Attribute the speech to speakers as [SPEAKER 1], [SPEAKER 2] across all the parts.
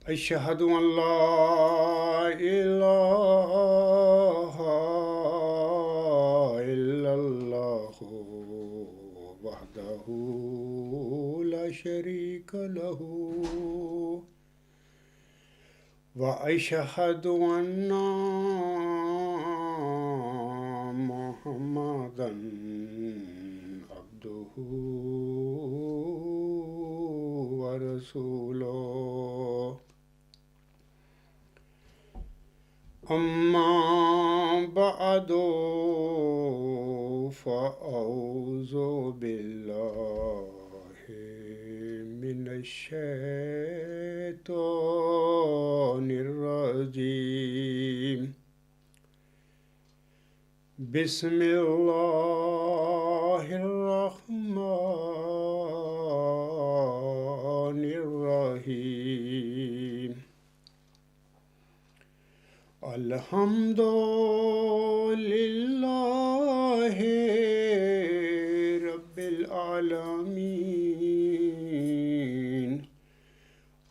[SPEAKER 1] أشهد أن لا إله إلا الله وحده لا شريك له وأشهد أن محمدا عبده ورسوله أما بعد فأعوذ بالله من الشيطان الرجيم بسم الله الرحمن الرحيم الحمد لله رب العالمين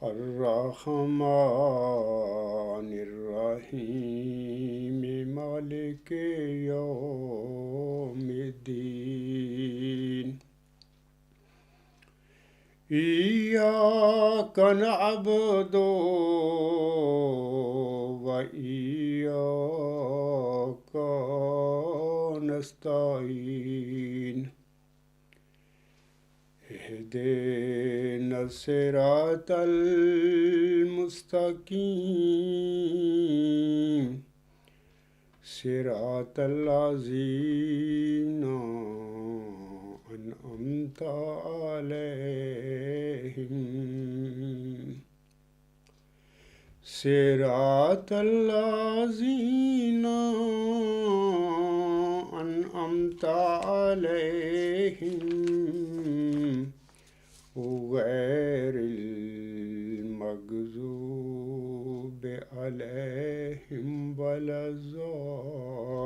[SPEAKER 1] الرحمن الرحيم مالك يوم الدين إياك نعبد وإياك نستعين اهدنا الصراط المستقيم صراط الذين أنعمت عليهم صراط الذين أنعمت عليهم غير المغضوب عليهم ولا الضالين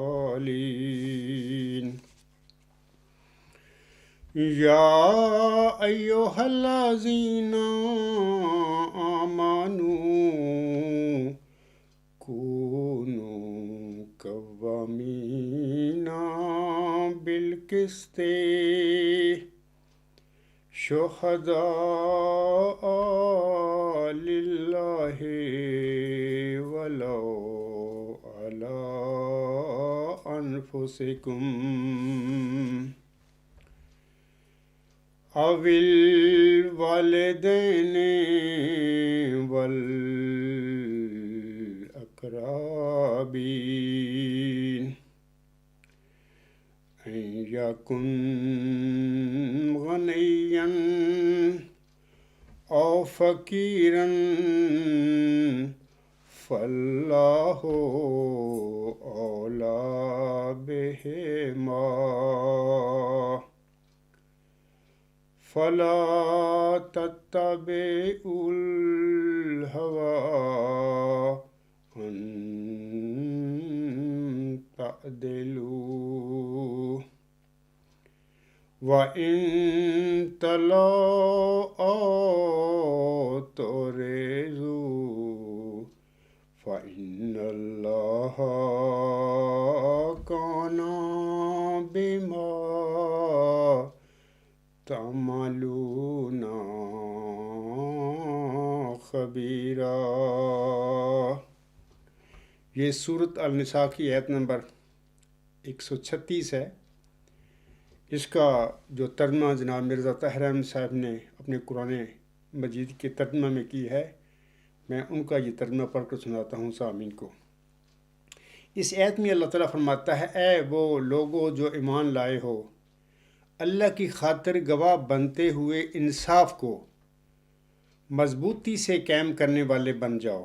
[SPEAKER 1] يا أيها الذين آمنوا كونوا قوامين بالقسط شهداء لله ولو على أنفسكم أو الوالدين والأقربين أن يكن غنيا أو فقيرا فالله أولى بهما فلا تتبعوا الهوى أن تعدلوا وإن تلووا تعرضوا فإن الله كان بما تعملون خبیرا۔ یہ سورۃ النساء کی آیت نمبر 136 ہے۔ اس کا جو ترجمہ جناب مرزا طاہر احمد صاحب نے اپنے قرآن مجید کے ترجمہ میں کی ہے، میں ان کا یہ ترجمہ پڑھ کر سناتا ہوں سامعین کو۔ اس آیت میں اللہ تعالیٰ فرماتا ہے، اے وہ لوگو جو ایمان لائے ہو، اللہ کی خاطر گواہ بنتے ہوئے انصاف کو مضبوطی سے قائم کرنے والے بن جاؤ،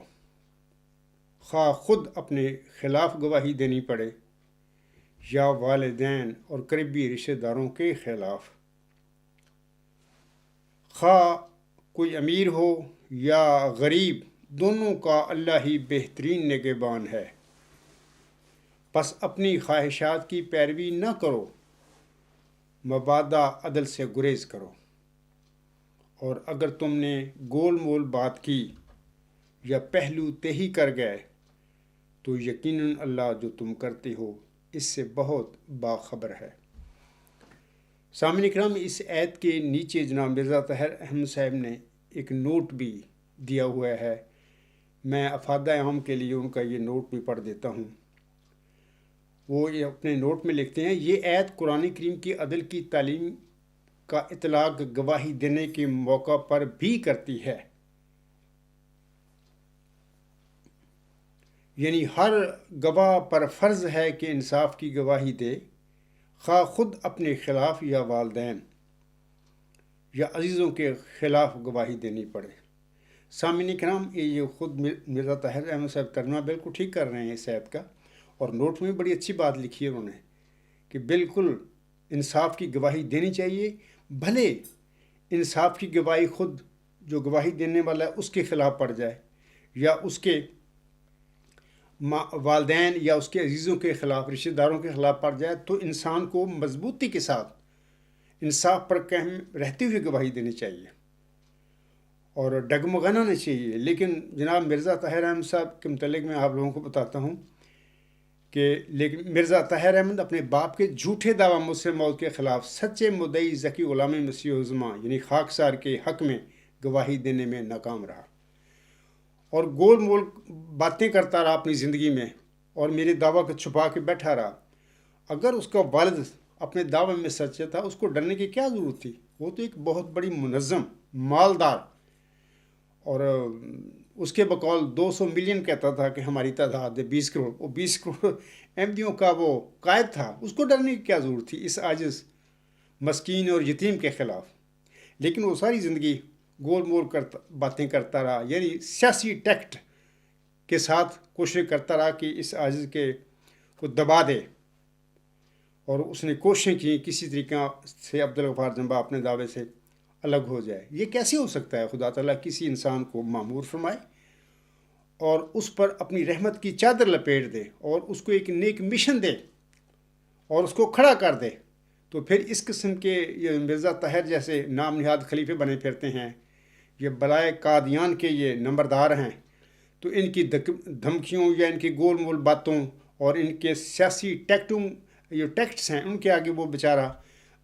[SPEAKER 1] خواہ خود اپنے خلاف گواہی دینی پڑے یا والدین اور قریبی رشتہ داروں کے خلاف، خواہ کوئی امیر ہو یا غریب، دونوں کا اللہ ہی بہترین نگہبان ہے۔ پس اپنی خواہشات کی پیروی نہ کرو، مبادہ عدل سے گریز کرو، اور اگر تم نے گول مول بات کی یا پہلو تہی کر گئے تو یقیناً اللہ جو تم کرتے ہو اس سے بہت باخبر ہے۔ سامعین کرام، اس آیت کے نیچے جناب مرزا طاہر احمد صاحب نے ایک نوٹ بھی دیا ہوا ہے۔ میں افادہ عام کے لیے ان کا یہ نوٹ بھی پڑھ دیتا ہوں۔ وہ یہ اپنے نوٹ میں لکھتے ہیں، یہ آیت قرآن کریم کی عدل کی تعلیم کا اطلاق گواہی دینے کے موقع پر بھی کرتی ہے، یعنی ہر گواہ پر فرض ہے کہ انصاف کی گواہی دے، خواہ خود اپنے خلاف یا والدین یا عزیزوں کے خلاف گواہی دینی پڑے۔ سامعین کرام، یہ خود مرزا طاہر احمد صاحب ترجمہ بالکل ٹھیک کر رہے ہیں اس آیت کا، اور نوٹ میں بڑی اچھی بات لکھی ہے انہوں نے کہ بالکل انصاف کی گواہی دینی چاہیے، بھلے انصاف کی گواہی خود جو گواہی دینے والا ہے اس کے خلاف پڑ جائے یا اس کے والدین یا اس کے عزیزوں کے خلاف، رشتہ داروں کے خلاف پڑ جائے، تو انسان کو مضبوطی کے ساتھ انصاف پر قائم رہتے ہوئے گواہی دینی چاہیے اور ڈگمگانا نہیں چاہیے۔ لیکن جناب مرزا طاہر احمد صاحب کے متعلق میں آپ لوگوں کو بتاتا ہوں کہ لیکن مرزا طاہر احمد اپنے باپ کے جھوٹے دعویٰ مسلم موت کے خلاف سچے مدعی ذکی غلام مسیح الزما یعنی خاکسار کے حق میں گواہی دینے میں ناکام رہا اور گول مول باتیں کرتا رہا اپنی زندگی میں اور میرے دعویٰ کو چھپا کے بیٹھا رہا۔ اگر اس کا والد اپنے دعوے میں سچا تھا، اس کو ڈرنے کی کیا ضرورت تھی؟ وہ تو ایک بہت بڑی منظم، مالدار، اور اس کے بقول 200 ملین کہتا تھا کہ ہماری تعداد ہے 20 کروڑ، وہ 20 کروڑ احمدیوں کا وہ قائد تھا، اس کو ڈرنے کی کیا ضرورت تھی اس عاجز مسکین اور یتیم کے خلاف؟ لیکن وہ ساری زندگی گول مول باتیں کرتا رہا، یعنی سیاسی ٹیکٹ کے ساتھ کوشش کرتا رہا کہ اس عاجز کے کو دبا دے، اور اس نے کوششیں کی کسی طریقہ سے عبدالغفار جنبا اپنے دعوے سے الگ ہو جائے۔ یہ کیسے ہو سکتا ہے؟ خدا تعالیٰ کسی انسان کو معمور فرمائے اور اس پر اپنی رحمت کی چادر لپیٹ دے اور اس کو ایک نیک مشن دے اور اس کو کھڑا کر دے، تو پھر اس قسم کے یہ مرزا طاہر جیسے نام نہاد خلیفے بنے پھرتے ہیں، یہ بلائے قادیان کے یہ نمبردار ہیں، تو ان کی دھمکیوں یا ان کی گول مول باتوں اور ان کے سیاسی ٹیکٹس ہیں، ان کے آگے وہ بیچارہ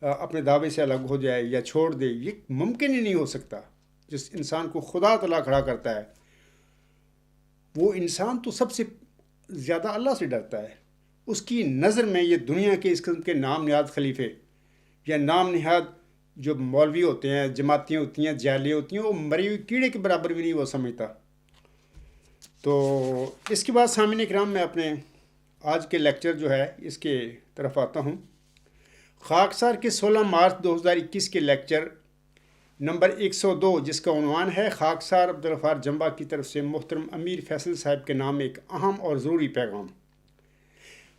[SPEAKER 1] اپنے دعوے سے الگ ہو جائے یا چھوڑ دے۔ یہ ممکن ہی نہیں ہو سکتا۔ جس انسان کو خدا تعالیٰ کھڑا کرتا ہے، وہ انسان تو سب سے زیادہ اللہ سے ڈرتا ہے۔ اس کی نظر میں یہ دنیا کے اس قسم کے نام نہاد خلیفے یا نام نہاد جو مولوی ہوتے ہیں، جماعتیں ہوتی ہیں، جالے ہوتی ہیں، وہ مری ہوئی کیڑے کے برابر بھی نہیں وہ سمجھتا۔ تو اس کے بعد سامعین کرام، میں اپنے آج کے لیکچر جو ہے اس کے طرف آتا ہوں۔ خاکسار کے 16 مارچ 2021 کے لیکچر نمبر 102، جس کا عنوان ہے خاکسار عبدالغفار جنبا کی طرف سے محترم امیر فیصل صاحب کے نام ایک اہم اور ضروری پیغام۔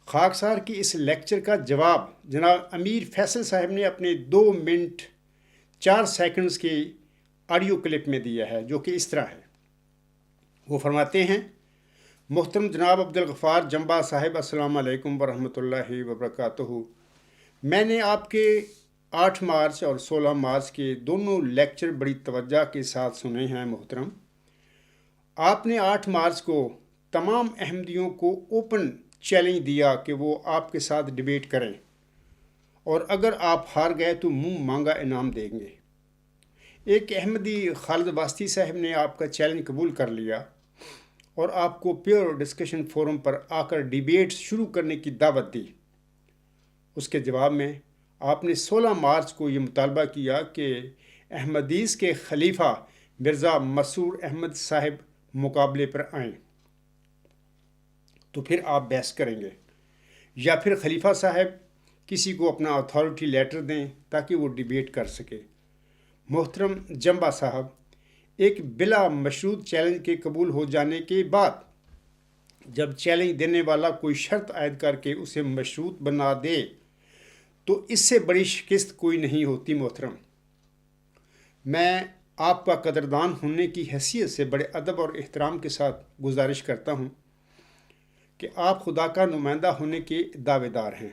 [SPEAKER 1] خاکسار کی اس لیکچر کا جواب جناب امیر فیصل صاحب نے اپنے 2 منٹ 4 سیکنڈز کے آڈیو کلپ میں دیا ہے، جو کہ اس طرح ہے۔ وہ فرماتے ہیں، محترم جناب عبدالغفار جنبا صاحب، السلام علیکم ورحمۃ اللہ وبرکاتہ۔ میں نے آپ کے 8 مارچ اور 16 مارچ کے دونوں لیکچر بڑی توجہ کے ساتھ سنے ہیں محترم۔ آپ نے 8 مارچ کو تمام احمدیوں کو اوپن چیلنج دیا کہ وہ آپ کے ساتھ ڈیبیٹ کریں، اور اگر آپ ہار گئے تو منہ مانگا انعام دیں گے۔ ایک احمدی خالد واسطی صاحب نے آپ کا چیلنج قبول کر لیا اور آپ کو پیور ڈسکشن فورم پر آ کر ڈیبیٹ شروع کرنے کی دعوت دی۔ اس کے جواب میں آپ نے 16 مارچ کو یہ مطالبہ کیا کہ احمدیز کے خلیفہ مرزا مسرور احمد صاحب مقابلے پر آئیں، تو پھر آپ بحث کریں گے، یا پھر خلیفہ صاحب کسی کو اپنا اتھارٹی لیٹر دیں تاکہ وہ ڈیبیٹ کر سکے۔ محترم جنبا صاحب، ایک بلا مشروط چیلنج کے قبول ہو جانے کے بعد جب چیلنج دینے والا کوئی شرط عائد کر کے اسے مشروط بنا دے تو اس سے بڑی شکست کوئی نہیں ہوتی۔ محترم، میں آپ کا قدردان ہونے کی حیثیت سے بڑے ادب اور احترام کے ساتھ گزارش کرتا ہوں کہ آپ خدا کا نمائندہ ہونے کے دعوے دار ہیں۔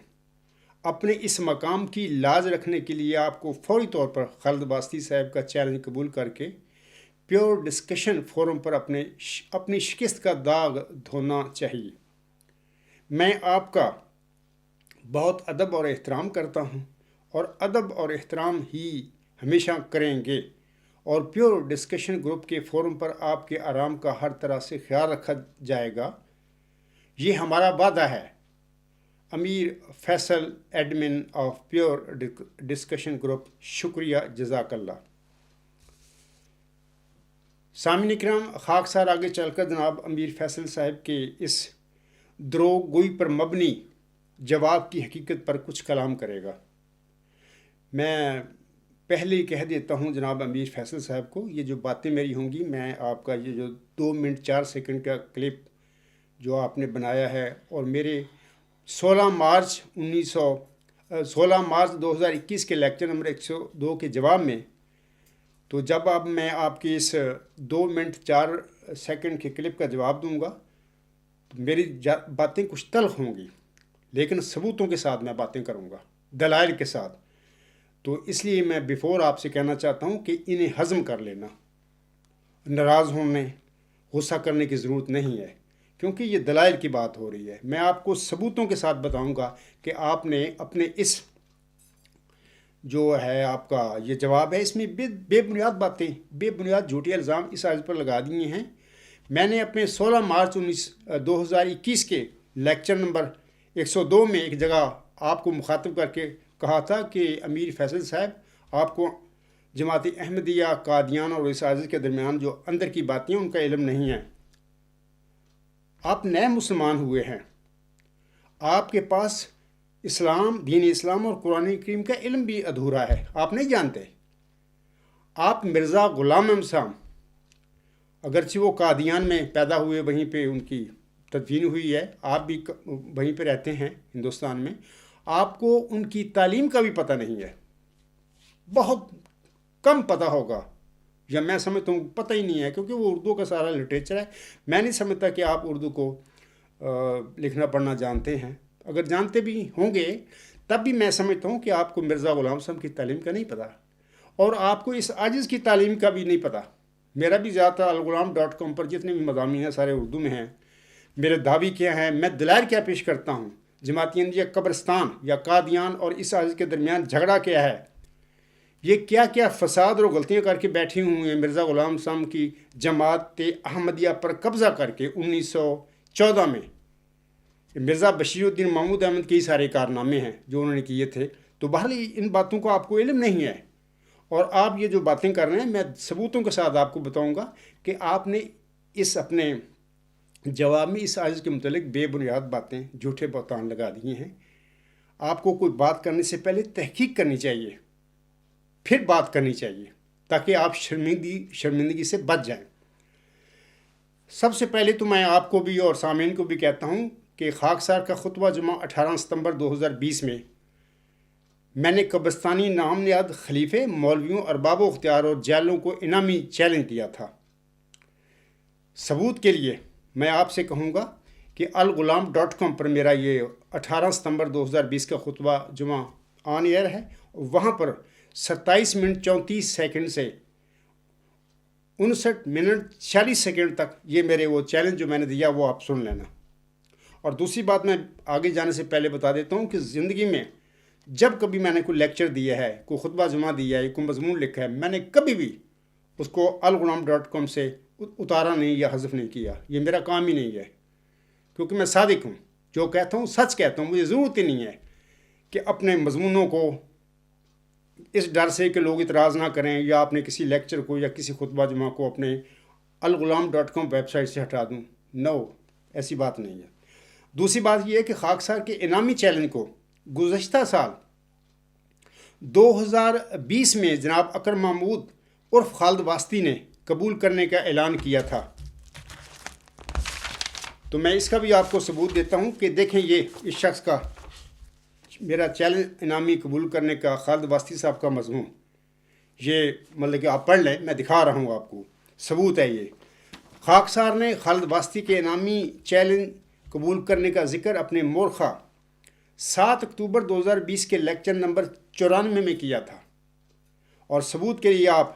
[SPEAKER 1] اپنے اس مقام کی لاز رکھنے کے لیے آپ کو فوری طور پر خالد واسطی صاحب کا چیلنج قبول کر کے پیور ڈسکشن فورم پر اپنی شکست کا داغ دھونا چاہیے۔ میں آپ کا بہت ادب اور احترام کرتا ہوں اور ادب اور احترام ہی ہمیشہ کریں گے، اور پیور ڈسکشن گروپ کے فورم پر آپ کے آرام کا ہر طرح سے خیال رکھا جائے گا، یہ ہمارا وعدہ ہے۔ Amir Faisal, admin of pure discussion group. شکریہ، جزاک اللہ۔ سامعین کرام، خاکسار آگے چل کر جناب امیر فیصل صاحب کے اس دروغ گوئی پر مبنی جواب کی حقیقت پر کچھ کلام کرے گا۔ میں پہلے ہی کہہ دیتا ہوں جناب امیر فیصل صاحب کو، یہ جو باتیں میری ہوں گی، میں آپ کا یہ جو 2 منٹ 4 سیکنڈ کا کلپ جو آپ نے بنایا ہے، اور میرے 16 مارچ 2021 کے لیکچر نمبر 102 کے جواب میں، تو جب اب میں آپ کی اس 2 منٹ 4 سیکنڈ کے کلپ کا جواب دوں گا تو میری باتیں کچھ تلخ ہوں گی، لیکن ثبوتوں کے ساتھ میں باتیں کروں گا، دلائل کے ساتھ۔ تو اس لیے میں بیفور آپ سے کہنا چاہتا ہوں کہ انہیں ہضم کر لینا، ناراض ہونے، غصہ کرنے کی ضرورت نہیں ہے، کیونکہ یہ دلائل کی بات ہو رہی ہے۔ میں آپ کو ثبوتوں کے ساتھ بتاؤں گا کہ آپ نے اپنے اس جو ہے آپ کا یہ جواب ہے، اس میں بے بنیاد باتیں، بے بنیاد جھوٹے الزام اس عرض پر لگا دیے ہیں۔ میں نے اپنے 16 مارچ 2021 کے لیکچر نمبر 102 میں ایک جگہ آپ کو مخاطب کر کے کہا تھا کہ امیر فیصل صاحب، آپ کو جماعت احمدیہ، قادیان اور اس عرض کے درمیان جو اندر کی باتیں ان کا علم نہیں ہے۔ آپ نئے مسلمان ہوئے ہیں، آپ کے پاس اسلام، دین اسلام اور قرآن کریم کا علم بھی ادھورا ہے، آپ نہیں جانتے۔ آپ مرزا غلام احمد صاحب، اگرچہ وہ قادیان میں پیدا ہوئے، وہیں پہ ان کی تدفین ہوئی ہے، آپ بھی وہیں پہ رہتے ہیں ہندوستان میں، آپ کو ان کی تعلیم کا بھی پتہ نہیں ہے، بہت کم پتہ ہوگا، یا میں سمجھتا ہوں پتہ ہی نہیں ہے، کیونکہ وہ اردو کا سارا لٹریچر ہے۔ میں نہیں سمجھتا کہ آپ اردو کو لکھنا پڑھنا جانتے ہیں، اگر جانتے بھی ہوں گے تب بھی میں سمجھتا ہوں کہ آپ کو مرزا غلام صاحب کی تعلیم کا نہیں پتہ، اور آپ کو اس عاجز کی تعلیم کا بھی نہیں پتہ۔ میرا بھی زیادہ تر الغلام.com پر جتنے بھی مضامین ہیں سارے اردو میں ہیں۔ میرے دعوی کیا ہیں، میں دلائل کیا پیش کرتا ہوں، جماعت احمدیہ قبرستان یا قادیان اور اس عرض کے درمیان جھگڑا کیا ہے، یہ کیا کیا فساد اور غلطیاں کر کے بیٹھی ہوئی ہیں۔ مرزا غلام صاحب کی جماعت احمدیہ پر قبضہ کر کے 1914 میں مرزا بشیر الدین محمود احمد کے سارے کارنامے ہیں جو انہوں نے کیے تھے۔ تو بہرحال ان باتوں کو آپ کو علم نہیں ہے، اور آپ یہ جو باتیں کر رہے ہیں، میں ثبوتوں کے ساتھ آپ کو بتاؤں گا کہ آپ نے اس اپنے جواب میں اس عرض کے متعلق بے بنیاد باتیں، جھوٹے بہتان لگا دیے ہیں۔ آپ کو کوئی بات کرنے سے پہلے تحقیق کرنی چاہیے، پھر بات کرنی چاہیے، تاکہ آپ شرمندگی سے بچ جائیں۔ سب سے پہلے تو میں آپ کو بھی اور سامعین کو بھی کہتا ہوں کہ خاکسار کا خطبہ جمعہ 18 ستمبر 2020 میں نے قبرستانی نام نہاد خلیفے، مولویوں، ارباب و اختیار اور جیلوں کو انعامی چیلنج دیا تھا۔ ثبوت کے لیے میں آپ سے کہوں گا کہ الغلام.com پر میرا یہ 18 ستمبر 2020 کا خطبہ جمعہ آن ایئر ہے، وہاں پر 27 منٹ 34 سیکنڈ سے 59 منٹ 46 سیکنڈ تک یہ میرے وہ چیلنج جو میں نے دیا وہ آپ سن لینا۔ اور دوسری بات میں آگے جانے سے پہلے بتا دیتا ہوں کہ زندگی میں جب کبھی میں نے کوئی لیکچر دیا ہے، کوئی خطبہ جمعہ دیا ہے، کوئی مضمون لکھا ہے، میں نے کبھی بھی اس کو الغلام.com سے اتارا نہیں یا حذف نہیں کیا، یہ میرا کام ہی نہیں ہے، کیونکہ میں صادق ہوں، جو کہتا ہوں سچ کہتا ہوں۔ مجھے ضرورت ہی نہیں ہے کہ اپنے مضمونوں کو اس ڈر سے کہ لوگ اعتراض نہ کریں یا اپنے کسی لیکچر کو یا کسی خطبہ جمعہ کو اپنے الغلام.com ویب سائٹ سے ہٹا دوں۔ نو، ایسی بات نہیں ہے۔ دوسری بات یہ ہے کہ خاکسار کے انعامی چیلنج کو گزشتہ سال 2020 میں جناب اکرم محمود عرف خالد واسطی نے قبول کرنے کا اعلان کیا تھا۔ تو میں اس کا بھی آپ کو ثبوت دیتا ہوں کہ دیکھیں یہ اس شخص کا میرا چیلنج انعامی قبول کرنے کا خالد واسطی صاحب کا مضمون، یہ مطلب کہ آپ پڑھ لیں، میں دکھا رہا ہوں آپ کو، ثبوت ہے یہ۔ خاکسار نے خالد واسطی کے انعامی چیلنج قبول کرنے کا ذکر اپنے مورخہ 7 اکتوبر 2020 کے لیکچر نمبر 94 میں کیا تھا، اور ثبوت کے لیے آپ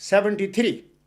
[SPEAKER 1] 73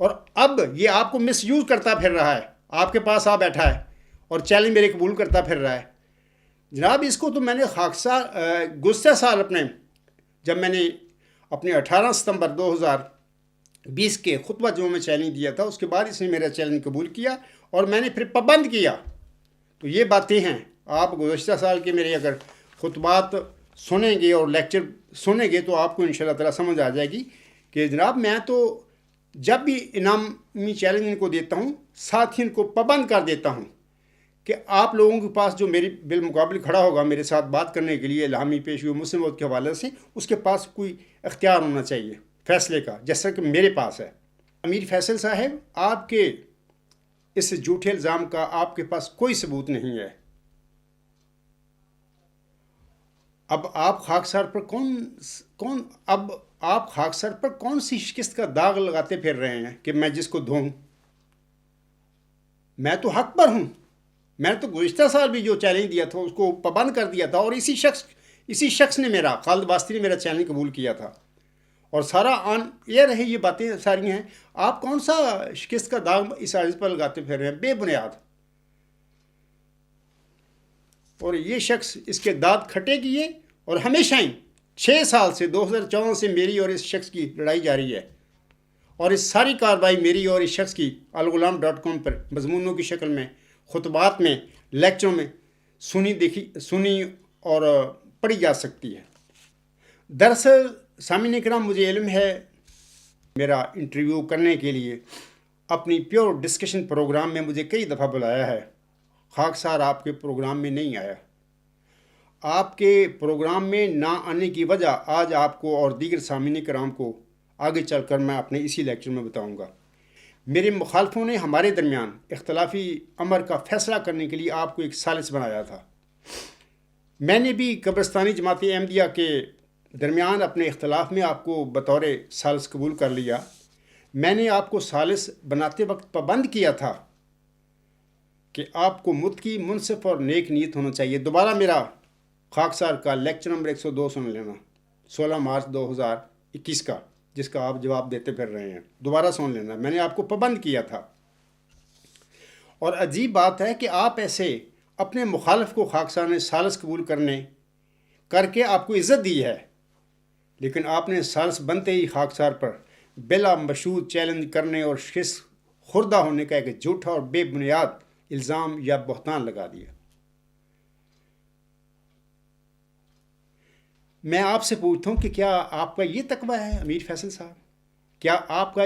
[SPEAKER 1] اور اب یہ آپ کو مس یوز کرتا پھر رہا ہے، آپ کے پاس بیٹھا ہے اور چیلنج میرے قبول کرتا پھر رہا ہے۔ جناب اس کو تو میں نے خاکسار گزشتہ سال جب میں نے اپنے 18 ستمبر 2020 کے خطبہ جمعہ میں چیلنج دیا تھا، اس کے بعد اس نے میرا چیلنج قبول کیا اور میں نے پھر پابند کیا۔ تو یہ باتیں ہیں، آپ گزشتہ سال کے میرے اگر خطبات سنیں گے اور لیکچر سنیں گے تو آپ کو انشاءاللہ تعالیٰ سمجھ آ جائے گی کہ جناب میں تو جب بھی انعامی چیلنج ان کو دیتا ہوں، ساتھ ہی ان کو پابند کر دیتا ہوں کہ آپ لوگوں کے پاس جو میری بالمقابل کھڑا ہوگا میرے ساتھ بات کرنے کے لیے الہامی پیشگی مسلم وقت کے حوالے سے، اس کے پاس کوئی اختیار ہونا چاہیے فیصلے کا، جیسا کہ میرے پاس ہے۔ امیر فیصل صاحب، آپ کے اس جھوٹے الزام کا آپ کے پاس کوئی ثبوت نہیں ہے۔ اب آپ خاکسار پر کون سی شکست کا داغ لگاتے پھر رہے ہیں کہ میں جس کو دھوں؟ میں تو حق پر ہوں۔ میں نے تو گزشتہ سال بھی جو چیلنج دیا تھا اس کو پابند کر دیا تھا، اور اسی شخص نے خالد واسطی نے میرا چیلنج قبول کیا تھا، اور سارا آن ایئر ہے، یہ باتیں ساری ہیں۔ آپ کون سا شکست کا داغ اس عرض پر لگاتے پھر رہے ہیں بے بنیاد؟ اور یہ شخص اس کے دانت کھٹے کیے، اور ہمیشہ ہی 6 سال سے 2014 سے میری اور اس شخص کی لڑائی جاری ہے، اور اس ساری کارروائی میری اور اس شخص کی الغلام.com پر مضمونوں کی شکل میں، خطبات میں، لیکچروں میں سنی اور پڑھی جا سکتی ہے۔ دراصل سامعین کرام، مجھے علم ہے میرا انٹرویو کرنے کے لیے اپنی پیور ڈسکشن پروگرام میں مجھے کئی دفعہ بلایا ہے۔ خاکسار آپ کے پروگرام میں نہیں آیا۔ آپ کے پروگرام میں نہ آنے کی وجہ آج آپ کو اور دیگر سامعین کرام کو آگے چل کر میں اپنے اسی لیکچر میں بتاؤں گا۔ میرے مخالفوں نے ہمارے درمیان اختلافی امر کا فیصلہ کرنے کے لیے آپ کو ایک ثالث بنایا تھا۔ میں نے بھی قبرستانی جماعت احمدیہ کے درمیان اپنے اختلاف میں آپ کو بطور ثالث قبول کر لیا۔ میں نے آپ کو ثالث بناتے وقت پابند کیا تھا کہ آپ کو متقی، منصف اور نیک نیت ہونا چاہیے۔ دوبارہ میرا خاکسار کا لیکچر نمبر 102 سن لینا، 16 مارچ 2021 کا، جس کا آپ جواب دیتے پھر رہے ہیں، دوبارہ سن لینا۔ میں نے آپ کو پابند کیا تھا۔ اور عجیب بات ہے کہ آپ ایسے اپنے مخالف کو خاکسار نے ثالث قبول کر کے آپ کو عزت دی ہے، لیکن آپ نے ثالث بنتے ہی خاکسار پر بلا مشروط چیلنج کرنے اور شکست خوردہ ہونے کا ایک جھوٹا اور بے بنیاد الزام یا بہتان لگا دیا۔ میں آپ سے پوچھتا ہوں کہ کیا آپ کا یہ تقویٰ ہے امیر فیصل صاحب؟ کیا آپ کا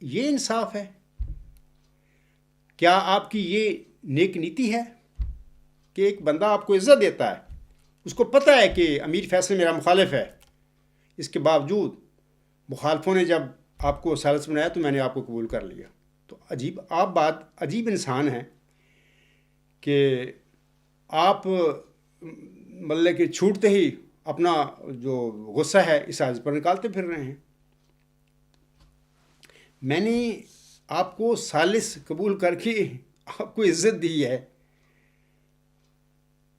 [SPEAKER 1] یہ انصاف ہے؟ کیا آپ کی یہ نیک نیتی ہے کہ ایک بندہ آپ کو عزت دیتا ہے، اس کو پتہ ہے کہ امیر فیصل میرا مخالف ہے، اس کے باوجود مخالفوں نے جب آپ کو ثالث بنایا تو میں نے آپ کو قبول کر لیا؟ تو عجیب انسان ہیں کہ آپ مطلب کہ چھوٹتے ہی اپنا جو غصہ ہے اس عرض پر نکالتے پھر رہے ہیں۔ میں نے آپ کو ثالث قبول کر کے آپ کو عزت دی ہے،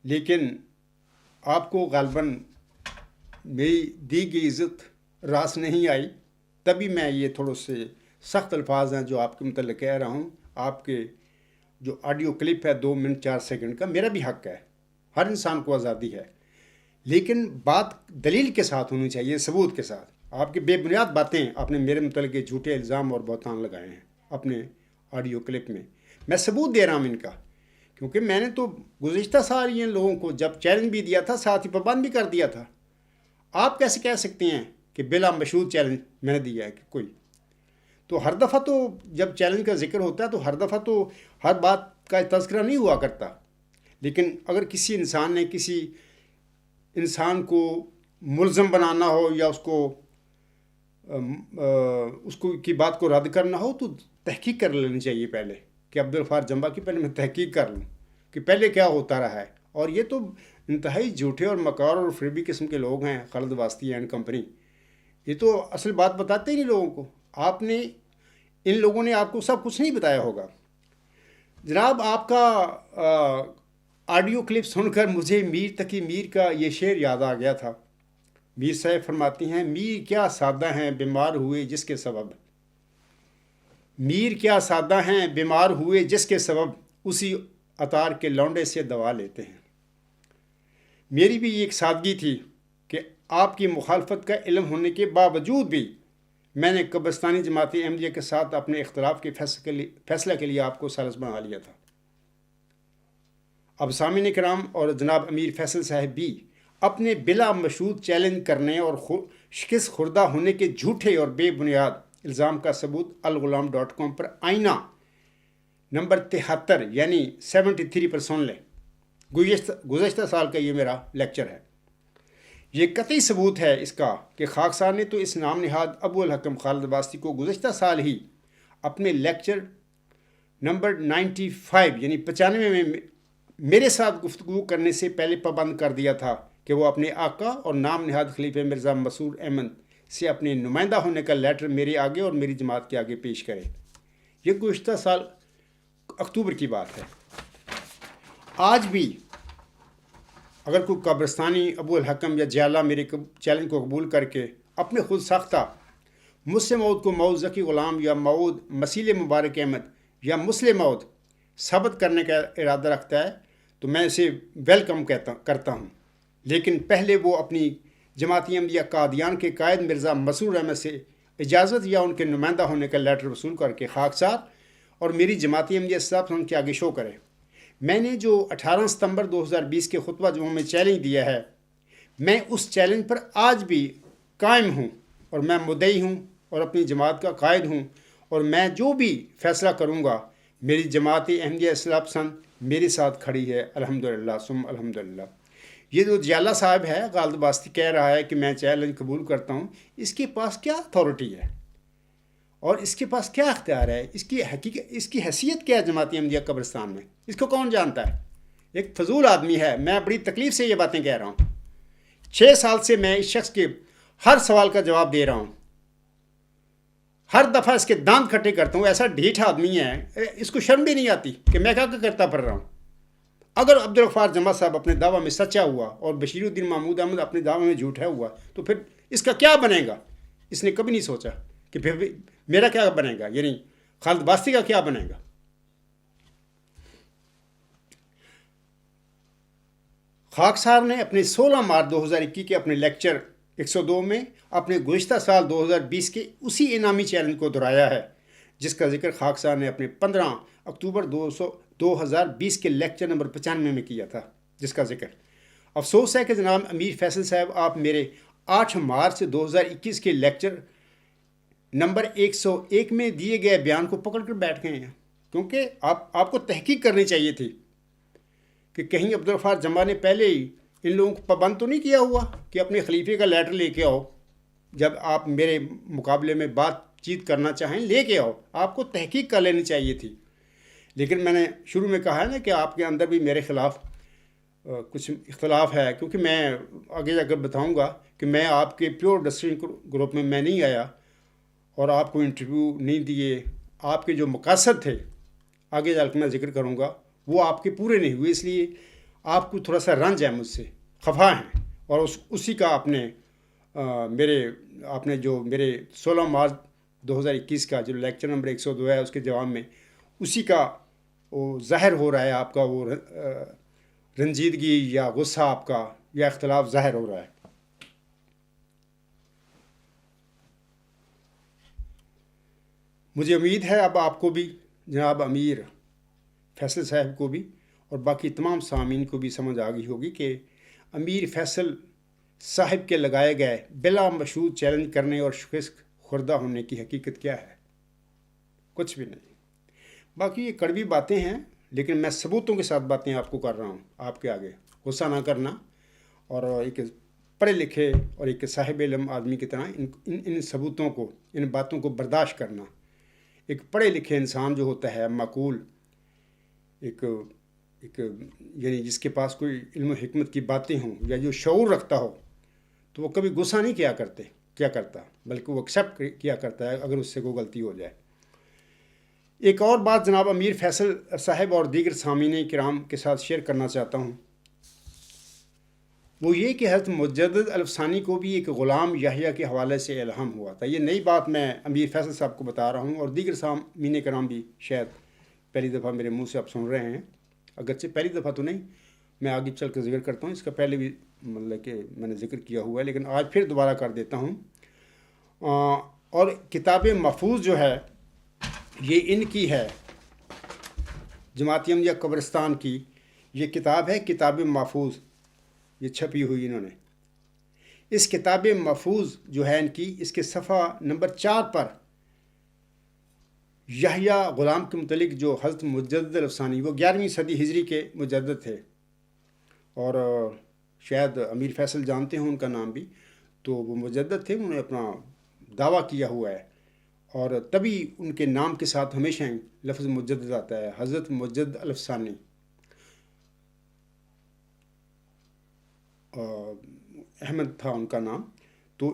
[SPEAKER 1] لیکن آپ کو غالباً میری دی گئی عزت راس نہیں آئی، تبھی میں یہ تھوڑے سے سخت الفاظ ہیں جو آپ کے متعلق کہہ رہا ہوں۔ آپ کے جو آڈیو کلپ ہے 2 منٹ 4 سیکنڈ کا، میرا بھی حق ہے، ہر انسان کو آزادی ہے، لیکن بات دلیل کے ساتھ ہونی چاہیے، ثبوت کے ساتھ۔ آپ کی بے بنیاد باتیں آپ نے میرے متعلق جھوٹے الزام اور بہتان لگائے ہیں اپنے آڈیو کلپ میں۔ میں ثبوت دے رہا ہوں ان کا، کیونکہ میں نے تو گزشتہ سال ان لوگوں کو جب چیلنج بھی دیا تھا ساتھ ہی پابند بھی کر دیا تھا۔ آپ کیسے کہہ سکتے ہیں کہ بلا مشروط چیلنج میں نے دیا ہے کہ کوئی؟ تو ہر دفعہ تو جب چیلنج کا ذکر ہوتا ہے تو ہر دفعہ تو ہر بات کا تذکرہ نہیں ہوا کرتا، لیکن اگر کسی انسان نے کسی انسان کو ملزم بنانا ہو یا اس کو کی بات کو رد کرنا ہو تو تحقیق کر لینی چاہیے پہلے، کہ عبدالغفار جمبا کی پہلے میں تحقیق کر لوں کہ پہلے کیا ہوتا رہا ہے۔ اور یہ تو انتہائی جھوٹے اور مکار اور فریبی قسم کے لوگ ہیں، خالد واسطی اینڈ کمپنی، یہ تو اصل بات بتاتے ہی نہیں لوگوں کو۔ ان لوگوں نے آپ کو سب کچھ نہیں بتایا ہوگا۔ جناب آپ کا آڈیو کلپ سن کر مجھے میر تقی میر کا یہ شعر یاد آ گیا تھا۔ میر صاحب فرماتی ہیں، میر کیا سادہ ہیں بیمار ہوئے جس کے سبب، میر کیا سادہ ہیں بیمار ہوئے جس کے سبب اسی عطار کے لونڈے سے دوا لیتے ہیں۔ میری بھی ایک سادگی تھی کہ آپ کی مخالفت کا علم ہونے کے باوجود بھی میں نے قبرستانی جماعت احمدیہ کے ساتھ اپنے اختلاف کے فیصلہ کے لیے آپ کو سالس بنا لیا تھا۔ اب سامعین کرام اور جناب امیر فیصل صاحب بھی اپنے بلا مشروط چیلنج کرنے اور شکست خوردہ ہونے کے جھوٹے اور بے بنیاد الزام کا ثبوت الغلام.com پر آئینہ نمبر 73 یعنی 73 پر سن لیں۔ گزشتہ سال کا یہ میرا لیکچر ہے۔ یہ قطعی ثبوت ہے اس کا کہ خاکسار نے تو اس نام نہاد ابو الحکم خالد واسطی کو گزشتہ سال ہی اپنے لیکچر نمبر 95 یعنی 95 میں میرے ساتھ گفتگو کرنے سے پہلے پابند کر دیا تھا کہ وہ اپنے آقا اور نام نہاد خلیفہ مرزا مسرور احمد سے اپنے نمائندہ ہونے کا لیٹر میرے آگے اور میری جماعت کے آگے پیش کرے۔ یہ گزشتہ سال اکتوبر کی بات ہے۔ آج بھی اگر کوئی قبرستانی ابو الحکم یا جیالہ میرے چیلنج کو قبول کر کے اپنے خود ساختہ مجھ سے موعود کو موعود ذکی غلام یا موعود مسیل مبارک احمد یا مسلم موعود ثابت کرنے کا ارادہ رکھتا ہے تو میں اسے ویلکم کرتا ہوں، لیکن پہلے وہ اپنی جماعت احمدیہ قادیان کے قائد مرزا مسرور احمد سے اجازت یا ان کے نمائندہ ہونے کا لیٹر وصول کر کے خاکسار اور میری جماعت احمدیہ صاحب ان کے آگے شو کرے۔ میں نے جو 18 ستمبر 2020 کے خطبہ جمعہ میں چیلنج دیا ہے، میں اس چیلنج پر آج بھی قائم ہوں اور میں مدعی ہوں اور اپنی جماعت کا قائد ہوں، اور میں جو بھی فیصلہ کروں گا میری جماعت احمدیہ اصلاح پسند میرے ساتھ کھڑی ہے، الحمدللہ ثم الحمدللہ۔ یہ جو جیالہ صاحب ہے خالد واسطی کہہ رہا ہے کہ میں چیلنج قبول کرتا ہوں، اس کے پاس کیا اتھارٹی ہے اور اس کے پاس کیا اختیار ہے؟ اس کی حیثیت کیا ہے جماعت احمدیہ قبرستان میں؟ اس کو کون جانتا ہے؟ ایک فضول آدمی ہے۔ میں بڑی تکلیف سے یہ باتیں کہہ رہا ہوں۔ 6 سال سے میں اس شخص کے ہر سوال کا جواب دے رہا ہوں، ہر دفعہ اس کے دانت کھٹے کرتا ہوں۔ ایسا ڈھیٹ آدمی ہے، اس کو شرم بھی نہیں آتی کہ میں کیا کرتا پھر رہا ہوں۔ اگر عبدالغفار جمعہ صاحب اپنے دعویٰ میں سچا ہوا اور بشیر الدین محمود احمد اپنے دعوے میں جھوٹا ہوا تو پھر اس کا کیا بنے گا؟ اس نے کبھی نہیں سوچا کہ پھر میرا کیا بنے گا، یعنی خالد واسطی کا کیا بنے گا۔ خاکسار نے اپنے 16 مارچ 2021 کے اپنے لیکچر 102 میں اپنے گزشتہ سال 2020 کے اسی انعامی چیلنج کو دہرایا ہے جس کا ذکر خاکسار نے اپنے 15 اکتوبر 2020 کے لیکچر نمبر 95 میں کیا تھا، جس کا ذکر۔ افسوس ہے کہ جناب امیر فیصل صاحب آپ میرے 8 مارچ 2021 کے لیکچر نمبر 101 میں دیے گئے بیان کو پکڑ کر بیٹھ گئے ہیں، کیونکہ آپ کو تحقیق کرنی چاہیے تھی کہ کہیں عبدالغفار جمعہ نے پہلے ہی ان لوگوں کو پابند تو نہیں کیا ہوا کہ اپنے خلیفے کا لیٹر لے کے آؤ، جب آپ میرے مقابلے میں بات چیت کرنا چاہیں لے کے آؤ۔ آپ کو تحقیق کر لینی چاہیے تھی۔ لیکن میں نے شروع میں کہا ہے نا کہ آپ کے اندر بھی میرے خلاف کچھ اختلاف ہے، کیونکہ میں آگے جا کر بتاؤں گا کہ میں آپ کے پیور ڈسکشن گروپ میں نہیں آیا اور آپ کو انٹرویو نہیں دیے۔ آپ کے جو مقاصد تھے آگے جا کے میں ذکر کروں گا وہ آپ کے پورے نہیں ہوئے، اس لیے آپ کو تھوڑا سا رنج ہے، مجھ سے خفا ہیں، اور اسی کا آپ نے جو میرے 16 مارچ 2021 کا جو لیکچر نمبر 102 ہے اس کے جواب میں اسی کا وہ ظاہر ہو رہا ہے، آپ کا وہ رنجیدگی یا غصہ آپ کا یا اختلاف ظاہر ہو رہا ہے۔ مجھے امید ہے اب آپ کو بھی، جناب امیر فیصل صاحب کو بھی اور باقی تمام سامعین کو بھی سمجھ آ گئی ہوگی کہ امیر فیصل صاحب کے لگائے گئے بلا مشروط چیلنج کرنے اور شکست خوردہ ہونے کی حقیقت کیا ہے۔ کچھ بھی نہیں۔ باقی یہ کڑوی باتیں ہیں، لیکن میں ثبوتوں کے ساتھ باتیں آپ کو کر رہا ہوں، آپ کے آگے غصہ نہ کرنا، اور ایک پڑھے لکھے اور ایک صاحب علم آدمی کی طرح ان ثبوتوں کو، ان باتوں کو برداشت کرنا۔ ایک پڑھے لکھے انسان جو ہوتا ہے، معقول، ایک یعنی جس کے پاس کوئی علم و حکمت کی باتیں ہوں یا جو شعور رکھتا ہو، تو وہ کبھی غصہ نہیں کیا کرتا بلکہ وہ ایکسیپٹ کیا کرتا ہے اگر اس سے کوئی غلطی ہو جائے۔ ایک اور بات جناب امیر فیصل صاحب اور دیگر سامعین کرام کے ساتھ شیئر کرنا چاہتا ہوں وہ یہ کہ حضرت مجدد الفسانی کو بھی ایک غلام یحییٰ کے حوالے سے الہام ہوا تھا۔ یہ نئی بات میں امیر فیصل صاحب کو بتا رہا ہوں، اور دیگر سامعین کرام بھی شاید پہلی دفعہ میرے منہ سے آپ سن رہے ہیں، اگرچہ پہلی دفعہ تو نہیں، میں آگے چل کر ذکر کرتا ہوں، اس کا پہلے بھی مطلب کہ میں نے ذکر کیا ہوا ہے، لیکن آج پھر دوبارہ کر دیتا ہوں۔ اور کتاب محفوظ جو ہے یہ ان کی ہے، جماعت احمدیہ قبرستان کی یہ کتاب ہے، کتاب محفوظ، یہ چھپی ہوئی انہوں نے۔ اس کتاب محفوظ جو ہے ان کی، اس کے صفحہ نمبر 4 پر یحییٰ غلام کے متعلق جو حضرت مجدد الفسانی، وہ 11ویں صدی ہجری کے مجدد تھے، اور شاید امیر فیصل جانتے ہوں ان کا نام بھی، تو وہ مجدد تھے، انہوں نے اپنا دعویٰ کیا ہوا ہے، اور تبھی ان کے نام کے ساتھ ہمیشہ لفظ مجدد آتا ہے، حضرت مجدد الفسانی۔ احمد تھا ان کا نام۔ تو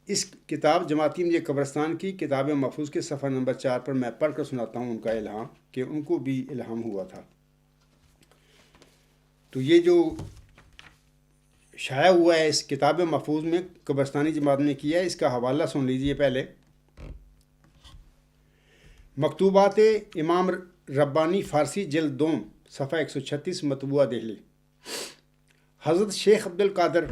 [SPEAKER 1] اس کتاب جماعت احمدیہ قبرستان کی کتاب محفوظ کے صفحہ نمبر 4 پر میں پڑھ کر سناتا ہوں ان کا الہام، کہ ان کو بھی الہام ہوا تھا۔ تو یہ جو شائع ہوا ہے اس کتاب محفوظ میں، قبرستانی جماعت نے کیا ہے، اس کا حوالہ سن لیجئے پہلے۔ مکتوبات امام ربانی فارسی جلد 2 صفحہ 136 مطبوعہ دہلی۔ حضرت شیخ عبد القادر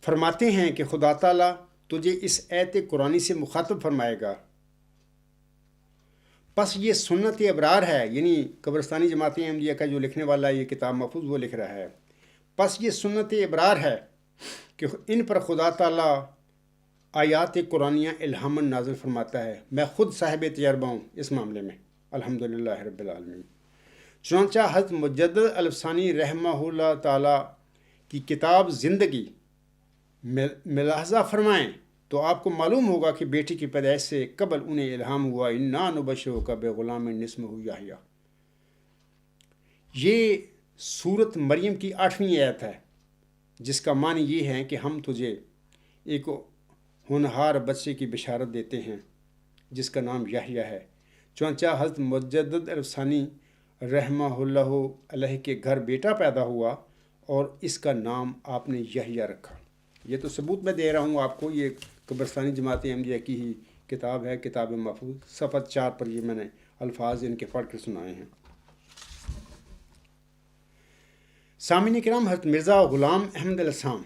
[SPEAKER 1] فرماتے ہیں کہ خدا تعالیٰ تجھے اس آیت قرآنی سے مخاطب فرمائے گا، پس یہ سنت ابرار ہے، یعنی قبرستانی جماعت احمدیہ کا جو لکھنے والا یہ کتاب محفوظ وہ لکھ رہا ہے، پس یہ سنت ابرار ہے کہ ان پر خدا تعالیٰ آیات قرآنیہ الہاماً نازل فرماتا ہے۔ میں خود صاحب تجربہ ہوں اس معاملے میں، الحمدللہ رب العالمین۔ چنانچہ حضرت مجدد الفسانی رحمہ اللہ تعالیٰ کی کتاب زندگی ملاحظہ فرمائیں تو آپ کو معلوم ہوگا کہ بیٹی کی پیدائش سے قبل انہیں الہام ہوا، انا نبشرک بغلام اسمہ یحییٰ۔ یہ سورت مریم کی 8ویں آیت ہے، جس کا معنی یہ ہے کہ ہم تجھے ایک ہونہار بچے کی بشارت دیتے ہیں جس کا نام یحییٰ ہے۔ چنانچہ حضرت مجدد الفسانی رحمہ اللہ علیہ کے گھر بیٹا پیدا ہوا اور اس کا نام آپ نے یحییٰ رکھا۔ یہ تو ثبوت میں دے رہا ہوں آپ کو، یہ قبرستانی جماعت احمدیہ کی ہی کتاب ہے، کتاب محفوظ، صفحہ 4 پر یہ میں نے الفاظ ان کے پڑھ کر سنائے ہیں۔ سامعین کرام، حضرت مرزا غلام احمد الاسام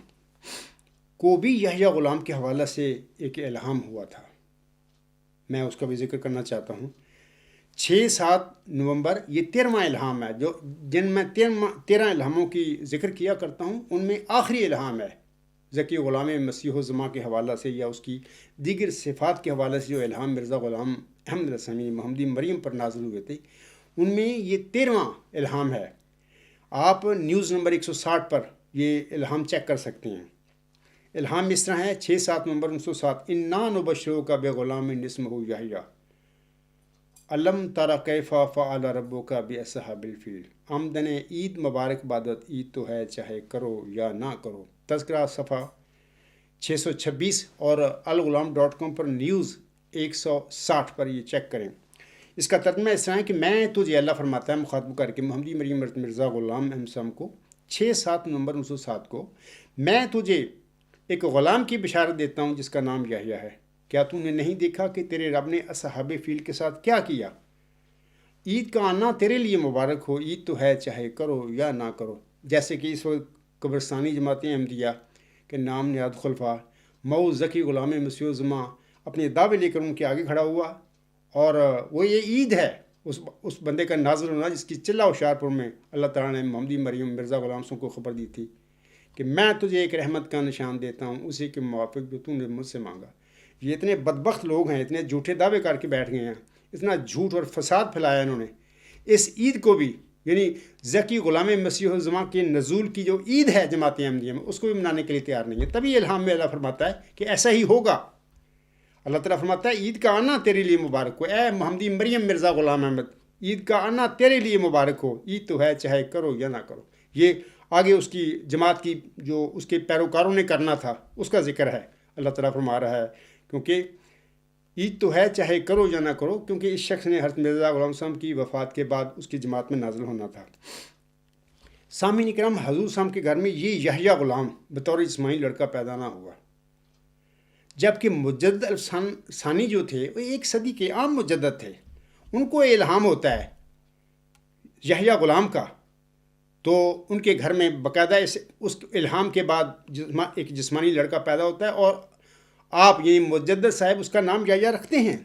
[SPEAKER 1] کو بھی یحییٰ غلام کے حوالے سے ایک الہام ہوا تھا، میں اس کا بھی ذکر کرنا چاہتا ہوں۔ 6-7 نومبر یہ 13واں الہام ہے، جو جن میں 13 الہاموں کی ذکر کیا کرتا ہوں، ان میں آخری الہام ہے ذکی غلام مسیح الزماں کے حوالہ سے، یا اس کی دیگر صفات کے حوالے سے جو الہام مرزا غلام احمد الاسامی محمدی مریم پر نازل ہوئے تھے، ان میں یہ 13واں الہام ہے۔ آپ نیوز نمبر 160 پر یہ الہام چیک کر سکتے ہیں۔ الہام اس طرح ہے، 6-7 نومبر 1907، انا نبشرک بغلام اسمہ یحییٰ علم تر کیف فعل ربک باصحاب الفیل۔ آمدن عید مبارک بادت، عید تو ہے چاہے کرو یا نہ کرو۔ تذکرہ صفحہ 626 اور الغلام.com پر نیوز 160 پر یہ چیک کریں۔ اس کا ترجمہ اس طرح ہے کہ میں تجھے، اللہ فرماتا ہے مخاطب کر کے محمدی مریم مرزا غلام احمد کو، 6-7 نومبر 1907 کو، میں تجھے ایک غلام کی بشارت دیتا ہوں جس کا نام یحییٰ ہے۔ کیا تو نے نہیں دیکھا کہ تیرے رب نے اصحاب فیل کے ساتھ کیا کیا؟ عید کا آنا تیرے لیے مبارک ہو، عید تو ہے چاہے کرو یا نہ کرو۔ جیسے کہ اس وقت قبرستانی جماعت احمدیہ کے نام نہاد خلفاء مئو ذکی غلام مسیح الزماں اپنے دعوے لے کر ان کے آگے کھڑا ہوا، اور وہ یہ عید ہے اس بندے کا نازل ہونا جس کی چلہ ہوشیارپور میں اللہ تعالیٰ نے محمدی مریم مرزا غلام کو خبر دی تھی کہ میں تجھے ایک رحمت کا نشان دیتا ہوں، اسی کے موافق جو تو نے مجھ سے مانگا۔ یہ اتنے بدبخت لوگ ہیں، اتنے جھوٹے دعوے کر کے بیٹھ گئے ہیں، اتنا جھوٹ اور فساد پھیلایا انہوں نے۔ اس عید کو بھی، یعنی ذکی غلام مسیح الزماں کے نزول کی جو عید ہے جماعت احمدیہ میں، اس کو بھی منانے کے لیے تیار نہیں ہے۔ تبھی الہام میں اللہ فرماتا ہے کہ ایسا ہی ہوگا۔ اللہ تعالیٰ فرماتا ہے عید کا آنا تیرے لیے مبارک ہو، اے محمدی مریم مرزا غلام احمد، عید کا آنا تیرے لیے مبارک ہو، عید تو ہے چاہے کرو یا نہ کرو۔ یہ آگے اس کی جماعت کی جو اس کے پیروکاروں نے کرنا تھا اس کا ذکر ہے۔ اللہ تعالیٰ فرما رہا ہے کیونکہ عید تو ہے چاہے کرو یا نہ کرو، کیونکہ اس شخص نے حضرت مرزا غلام صاحب کی وفات کے بعد اس کی جماعت میں نازل ہونا تھا۔ سامعین کرام، حضور صاحب کے گھر میں یہ یحییٰ غلام بطور جسمانی لڑکا پیدا نہ ہوا، جبکہ مجدد ثانی جو تھے وہ 1 صدی کے عام مجدد تھے، ان کو الہام ہوتا ہے یحییٰ غلام کا، تو ان کے گھر میں باقاعدہ اس الہام کے بعد ایک جسمانی لڑکا پیدا ہوتا ہے، اور آپ یعنی مجدد صاحب اس کا نام یحییٰ رکھتے ہیں۔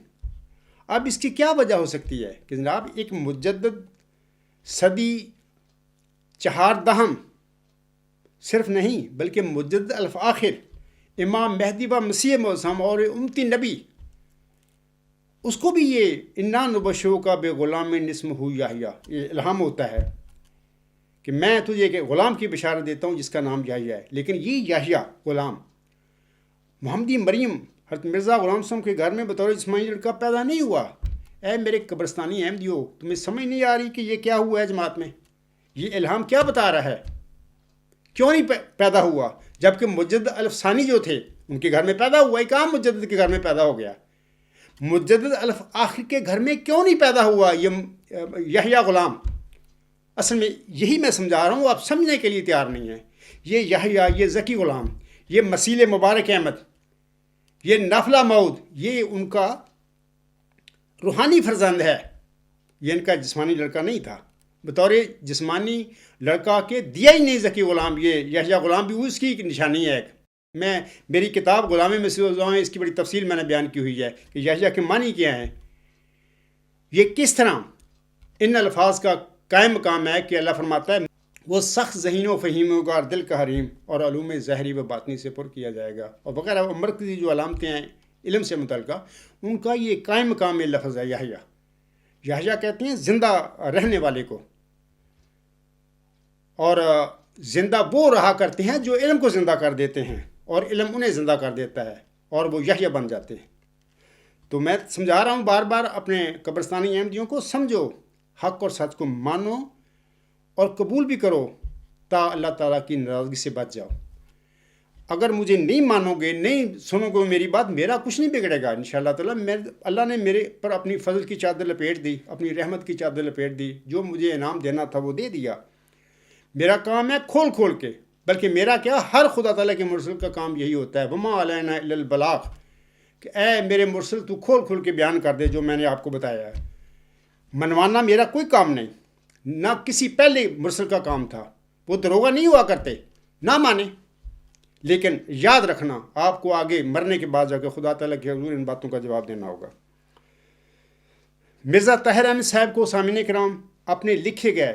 [SPEAKER 1] اب اس کی کیا وجہ ہو سکتی ہے کہ جناب ایک مجدد صدی 4 صرف نہیں بلکہ مجدد الفاخر امام مہدی و مسیح معظم اور امتی نبی، اس کو بھی یہ انا نبشرک بغلام اسمہ یحییٰ یہ الہام ہوتا ہے کہ میں تجھے ایک غلام کی بشارت دیتا ہوں جس کا نام یحییٰ ہے۔ لیکن یہ یحییٰ غلام محمدی مریم حضرت مرزا غلام صاحب کے گھر میں بطور جسمانی لڑکا پیدا نہیں ہوا۔ اے میرے قبرستانی احمدیو، تمہیں سمجھ نہیں آ رہی کہ یہ کیا ہوا ہے جماعت میں؟ یہ الہام کیا بتا رہا ہے؟ کیوں نہیں پیدا ہوا؟ جبکہ مجدد الف ثانی جو تھے ان کے گھر میں پیدا ہوا، ایک عام مجدد کے گھر میں پیدا ہو گیا۔ مجدد الف آخر کے گھر میں کیوں نہیں پیدا ہوا یہ یحییٰ غلام؟ اصل میں یہی میں سمجھا رہا ہوں، آپ سمجھنے کے لیے تیار نہیں ہیں۔ یہ یحییٰ، یہ ذکی غلام، یہ مسیل مبارک احمد، یہ نافلہ مود، یہ ان کا روحانی فرزند ہے، یہ ان کا جسمانی لڑکا نہیں تھا۔ بطور جسمانی لڑکا کے دیا ہی نہیں ذکی غلام، یہ یحییٰ غلام بھی اس کی نشانی ہے۔ میری کتاب غلام مسیح الزام، اس کی بڑی تفصیل میں نے بیان کی ہوئی ہے کہ یحییٰ کے معنی کیا ہیں، یہ کس طرح ان الفاظ کا قائم مقام ہے کہ اللہ فرماتا ہے وہ سخت ذہین و فہیم ہوگا اور دل کا حریم اور علوم ظاہری و باطنی سے پر کیا جائے گا، اور وغیرہ مرکزی جو علامتیں ہیں علم سے متعلقہ، ان کا یہ قائم مقام میں لفظ ہے یحییٰ۔ یحییٰ کہتے ہیں زندہ رہنے والے کو، اور زندہ وہ رہا کرتے ہیں جو علم کو زندہ کر دیتے ہیں، اور علم انہیں زندہ کر دیتا ہے اور وہ یحییٰ بن جاتے ہیں۔ تو میں سمجھا رہا ہوں بار بار اپنے قبرستانی احمدیوں کو، سمجھو، حق اور سچ کو مانو اور قبول بھی کرو تا اللہ تعالیٰ کی ناراضگی سے بچ جاؤ۔ اگر مجھے نہیں مانو گے، نہیں سنو گے میری بات، میرا کچھ نہیں بگڑے گا انشاءاللہ تعالیٰ۔ اللہ نے میرے پر اپنی فضل کی چادر لپیٹ دی، اپنی رحمت کی چادر لپیٹ دی، جو مجھے انعام دینا تھا وہ دے دیا۔ میرا کام ہے کھول کھول کے، بلکہ میرا کیا ہر خدا تعالیٰ کے مرسل کا کام یہی ہوتا ہے، وما علینا الا البلاغ، کہ اے میرے مرسل تو کھول کھول کے بیان کر دے جو میں نے آپ کو بتایا ہے۔ منوانا میرا کوئی کام نہیں، نہ کسی پہلے مرسل کا کام تھا، وہ دروغہ نہیں ہوا کرتے، نہ مانے۔ لیکن یاد رکھنا آپ کو آگے مرنے کے بعد جا کے خدا تعالیٰ کے حضور ان باتوں کا جواب دینا ہوگا۔ مرزا طاہر احمد صاحب کو سامعین کرام اپنے لکھے گئے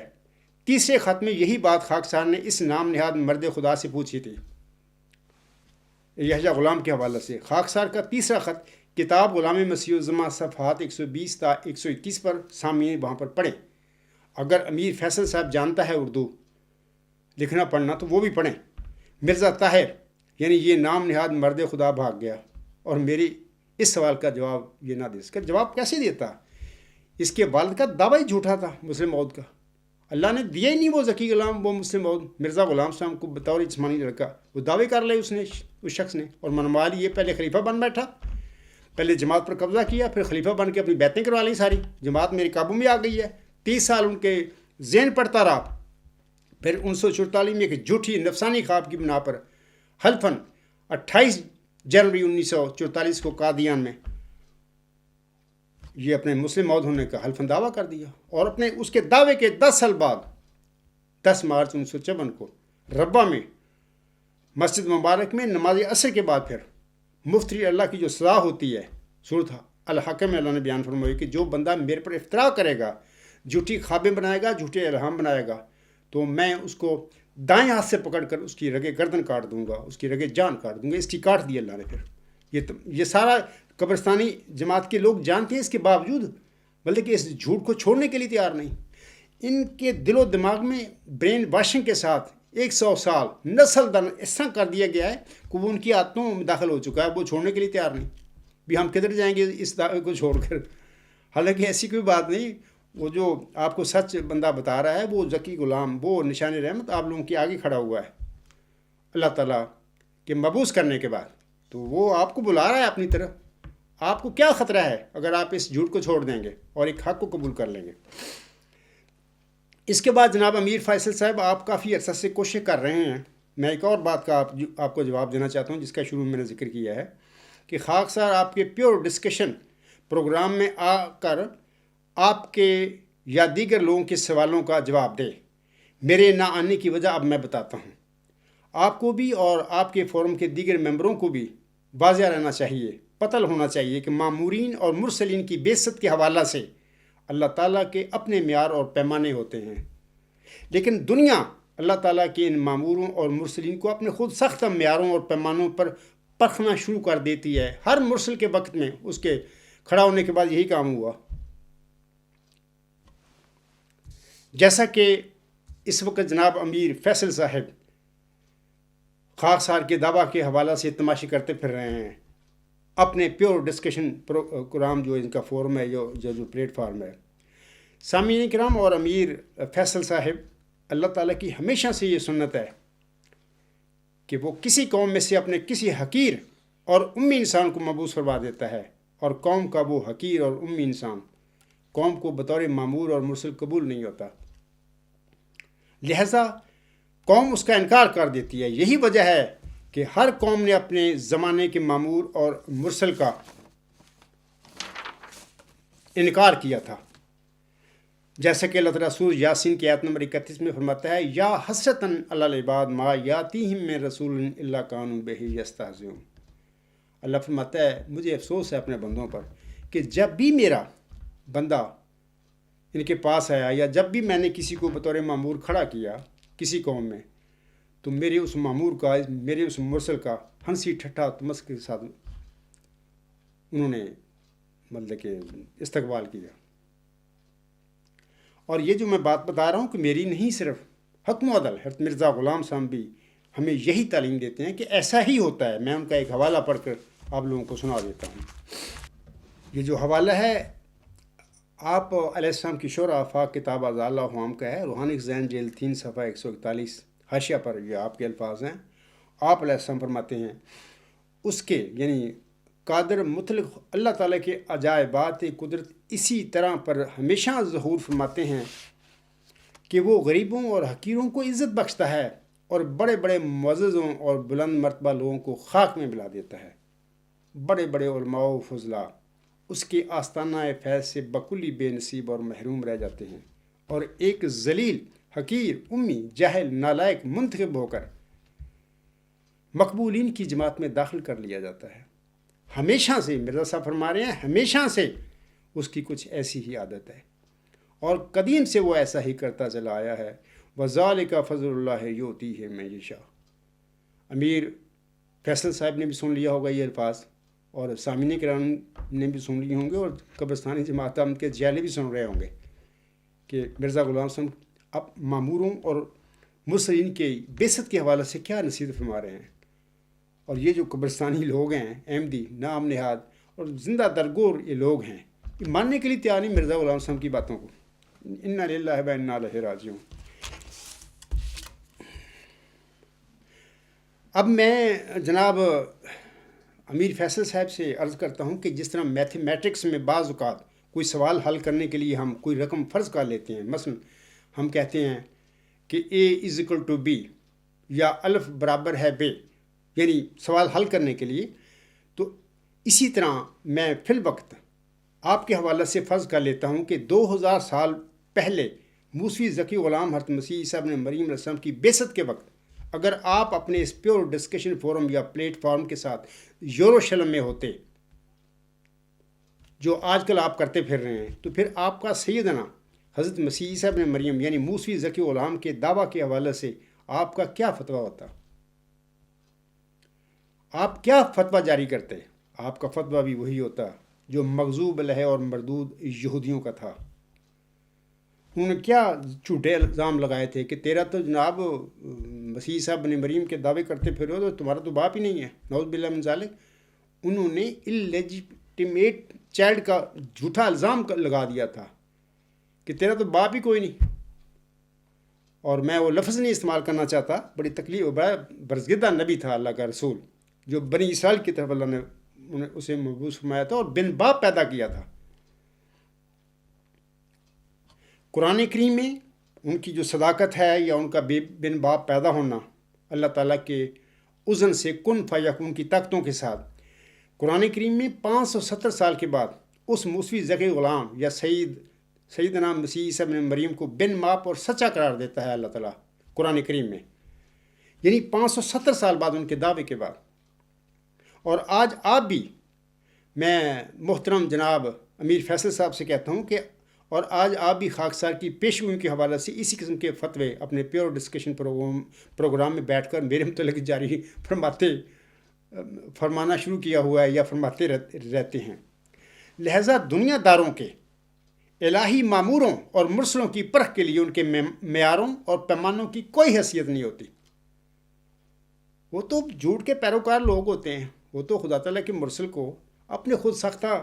[SPEAKER 1] تیسرے خط میں یہی بات خاکسار نے اس نام نہاد مرد خدا سے پوچھی تھی، یحییٰ غلام کے حوالے سے۔ خاکسار کا تیسرا خط کتاب غلام مسیح الزماں صفحات 120 تا 121 پر سامعین وہاں پر پڑھیں۔ اگر امیر فیصل صاحب جانتا ہے اردو لکھنا پڑھنا تو وہ بھی پڑھیں۔ مرزا طاہر یعنی یہ نام نہاد مرد خدا بھاگ گیا اور میری اس سوال کا جواب یہ نہ دے سکا۔ جواب کیسے دیتا؟ اس کے والد کا دعویٰ ہی جھوٹا تھا مسلم موعود کا، اللہ نے دیا ہی نہیں وہ ذکی غلام، وہ مسلم موعود مرزا غلام صاحب کو بطور جسمانی لڑکا، وہ دعوے کر لے اس شخص نے اور منوا لیے، پہلے خلیفہ بن بیٹھا، پہلے جماعت پر قبضہ کیا، پھر خلیفہ بن کے اپنی بیعتیں کروا لیں ساری، جماعت میرے قابو میں آ گئی ہے۔ 30 سال ان کے ذہن پڑتا رہا، پھر 1944 میں ایک جھوٹی نفسانی خواب کی بنا پر حلفاً 28 جنوری 1944 کو قادیان میں یہ اپنے مسلم موعود ہونے کا حلفاً دعویٰ کر دیا، اور اپنے اس کے دعوے کے 10 سال بعد 10 مارچ 1954 کو ربا میں مسجد مبارک میں نماز عصر کے بعد پھر مفتی اللہ کی جو سزا ہوتی ہے، صورت الحق میں اللہ نے بیان فرمائی کہ جو بندہ میرے پر افترا کرے گا، جھوٹی خوابیں بنائے گا، جھوٹے الہام بنائے گا، تو میں اس کو دائیں ہاتھ سے پکڑ کر اس کی رگے گردن کاٹ دوں گا، اس کی رگے جان کاٹ دوں گا۔ اس کی کاٹ دی اللہ نے پھر۔ یہ سارا قبرستانی جماعت کے لوگ جانتے ہیں، اس کے باوجود بلکہ اس جھوٹ کو چھوڑنے کے لیے تیار نہیں۔ ان کے دل و دماغ میں برین واشنگ کے ساتھ 100 سال نسل در اس طرح کر دیا گیا ہے کہ وہ ان کی عادتوں میں داخل ہو چکا ہے، وہ چھوڑنے کے لیے تیار نہیں۔ بھی ہم کدھر جائیں گے اس دعوے کو چھوڑ کر؟ حالانکہ ایسی کوئی بات نہیں، وہ جو آپ کو سچ بندہ بتا رہا ہے وہ ذکی غلام، وہ نشان رحمت آپ لوگوں کے آگے کھڑا ہوا ہے اللہ تعالیٰ کے مبعوث کرنے کے بعد، تو وہ آپ کو بلا رہا ہے اپنی طرف۔ آپ کو کیا خطرہ ہے اگر آپ اس جھوٹ کو چھوڑ دیں گے اور ایک حق کو قبول کر لیں گے؟ اس کے بعد جناب امیر فیصل صاحب آپ کافی عرصہ سے کوشش کر رہے ہیں. میں ایک اور بات کا آپ کو جواب دینا چاہتا ہوں جس کا شروع میں نے ذکر کیا ہے کہ خاکسار آپ کے پیور ڈسکشن پروگرام میں آ کر آپ کے یا دیگر لوگوں کے سوالوں کا جواب دے. میرے نہ آنے کی وجہ اب میں بتاتا ہوں. آپ کو بھی اور آپ کے فورم کے دیگر ممبروں کو بھی واضح رہنا چاہیے، پتہ ہونا چاہیے کہ مامورین اور مرسلین کی بعثت کے حوالہ سے اللہ تعالیٰ کے اپنے معیار اور پیمانے ہوتے ہیں، لیکن دنیا اللہ تعالیٰ کے ان ماموروں اور مرسلین کو اپنے خود سخت معیاروں اور پیمانوں پر پرکھنا شروع کر دیتی ہے. ہر مرسل کے وقت میں اس کے کھڑا ہونے کے بعد یہی کام ہوا. جیسا کہ اس وقت جناب امیر فیصل صاحب خاکسار کے دعویٰ کے حوالہ سے تماشی کرتے پھر رہے ہیں اپنے پیور ڈسکشن پروگرام جو ان کا فورم ہے، جو پلیٹ فارم ہے. سامعین کرام اور امیر فیصل صاحب، اللہ تعالیٰ کی ہمیشہ سے یہ سنت ہے کہ وہ کسی قوم میں سے اپنے کسی حقیر اور امی انسان کو مبعوث فرما دیتا ہے، اور قوم کا وہ حقیر اور امی انسان قوم کو بطور مامور اور مرسل قبول نہیں ہوتا، لہذا قوم اس کا انکار کر دیتی ہے. یہی وجہ ہے کہ ہر قوم نے اپنے زمانے کے مامور اور مرسل کا انکار کیا تھا. جیسا کہ اللہ تعالیٰ سورہ یاسین کی آیت نمبر 31 میں فرماتا ہے، یا حسرتاً علی العباد ما یاتیہم من رسول الا کانوا بہ یستہزئون. اللہ فرماتا ہے مجھے افسوس ہے اپنے بندوں پر کہ جب بھی میرا بندہ ان کے پاس آیا یا جب بھی میں نے کسی کو بطور مامور کھڑا کیا کسی قوم میں، تو میرے اس مامور کا، میرے اس مرسل کا ہنسی ٹھٹھا تمسخر کے ساتھ انہوں نے مطلب کہ استقبال کیا. اور یہ جو میں بات بتا رہا ہوں کہ میری نہیں، صرف حکم و عدل حضرت مرزا غلام صاحب بھی ہمیں یہی تعلیم دیتے ہیں کہ ایسا ہی ہوتا ہے. میں ان کا ایک حوالہ پڑھ کر آپ لوگوں کو سنا دیتا ہوں. یہ جو حوالہ ہے آپ علیہ السلام کی شورا آفاق کتاب ازالہ حام کا ہے، روحانی خزائن جلد 3 صفحہ 141 حاشیہ پر یہ آپ کے الفاظ ہیں. آپ علیہ السلام فرماتے ہیں اس کے یعنی قادر مطلق اللہ تعالیٰ کے عجائبات قدرت اسی طرح پر ہمیشہ ظہور فرماتے ہیں کہ وہ غریبوں اور حقیروں کو عزت بخشتا ہے اور بڑے بڑے معززوں اور بلند مرتبہ لوگوں کو خاک میں ملا دیتا ہے. بڑے بڑے علماء و فضلاء اس کے آستانہ فیض سے بکلی بے نصیب اور محروم رہ جاتے ہیں، اور ایک ذلیل حقیر امی جاہل نالائق منتخب ہو کر مقبولین کی جماعت میں داخل کر لیا جاتا ہے. ہمیشہ سے مرزا صاحب فرما رہے ہیں ہمیشہ سے اس کی کچھ ایسی ہی عادت ہے اور قدیم سے وہ ایسا ہی کرتا چلا آیا ہے. وَذَلِكَ فَضْلُ اللَّهِ يُؤْتِيهِ مَن يَشَاءُ. امیر فیصل صاحب نے بھی سن لیا ہوگا یہ الفاظ، اور سامعین کرام نے بھی سن لیے ہوں گے، اور قبرستانی جماعت کے جیلے بھی سن رہے ہوں گے کہ مرزا غلام صاحب اب ماموروں اور مرسلین کے بعثت کے حوالے سے کیا نصیحت فرما رہے ہیں. اور یہ جو قبرستانی لوگ ہیں، احمدی نام نہاد اور زندہ درگور یہ لوگ ہیں، یہ ماننے کے لیے تیار نہیں مرزا غلام صاحب کی باتوں کو. انا للہ و انا الیہ راجعون. اب میں جناب امیر فیصل صاحب سے عرض کرتا ہوں کہ جس طرح میتھمیٹکس میں بعض اوقات کوئی سوال حل کرنے کے لیے ہم کوئی رقم فرض کر لیتے ہیں، مثلا ہم کہتے ہیں کہ A=B یا الف برابر ہے ب، یعنی سوال حل کرنے کے لیے، تو اسی طرح میں فی الوقت آپ کے حوالے سے فرض کر لیتا ہوں کہ 2000 سال پہلے موسوی ذکی غلام حضرت مسیح عیسیٰ ابن مریم علیہ السلام کی بعثت کے وقت اگر آپ اپنے اس پیور ڈسکشن فورم یا پلیٹ فارم کے ساتھ یروشلم میں ہوتے، جو آج کل آپ کرتے پھر رہے ہیں، تو پھر آپ کا سیدنا حضرت مسیح عیسیٰ ابن مریم یعنی موسوی ذکی غلام کے دعویٰ کے حوالے سے آپ کا کیا فتویٰ ہوتا؟ آپ کیا فتویٰ جاری کرتے؟ آپ کا فتویٰ بھی وہی ہوتا جو مغضوب علیہ اور مردود یہودیوں کا تھا. انہوں نے کیا جھوٹے الزام لگائے تھے کہ تیرا تو جناب مسیح صاحب بن مریم کے دعوے کرتے پھر ہو تو تمہارا تو باپ ہی نہیں ہے، نعوذ باللہ من ذالک. انہوں نے اللیجیٹمیٹ چائلڈ کا جھوٹا الزام لگا دیا تھا کہ تیرا تو باپ ہی کوئی نہیں. اور میں وہ لفظ نہیں استعمال کرنا چاہتا، بڑی تکلیف، بڑا برزگدہ نبی تھا اللہ کا رسول، جو بنی اسرائیل کی طرف اللہ نے اسے مبعوث فرمایا تھا اور بن باپ پیدا کیا تھا۔ قرآن کریم میں ان کی جو صداقت ہے یا ان کا بن باپ پیدا ہونا اللہ تعالیٰ کے اذن سے کن فیکون کی طاقتوں کے ساتھ، قرآن کریم میں 570 سال کے بعد اس موسوی ذکر غلام یا سیدنا مسیح عیسیٰ ابن مریم کو بن باپ اور سچا قرار دیتا ہے اللہ تعالیٰ قرآن کریم میں، یعنی 570 سال بعد ان کے دعوے کے بعد۔ اور آج آپ بھی، میں محترم جناب امیر فیصل صاحب سے کہتا ہوں کہ اور آج آپ بھی خاکسار کی پیشگوئیوں کے حوالے سے اسی قسم کے فتوے اپنے پیور ڈسکشن پروگرام میں بیٹھ کر میرے متعلق جاری فرمانا شروع کیا ہوا ہے یا فرماتے رہتے ہیں۔ لہٰذا دنیا داروں کے الہی ماموروں اور مرسلوں کی پرکھ کے لیے ان کے معیاروں اور پیمانوں کی کوئی حیثیت نہیں ہوتی۔ وہ تو جھوٹ کے پیروکار لوگ ہوتے ہیں، وہ تو خدا تعالیٰ کے مرسل کو اپنے خود ساختہ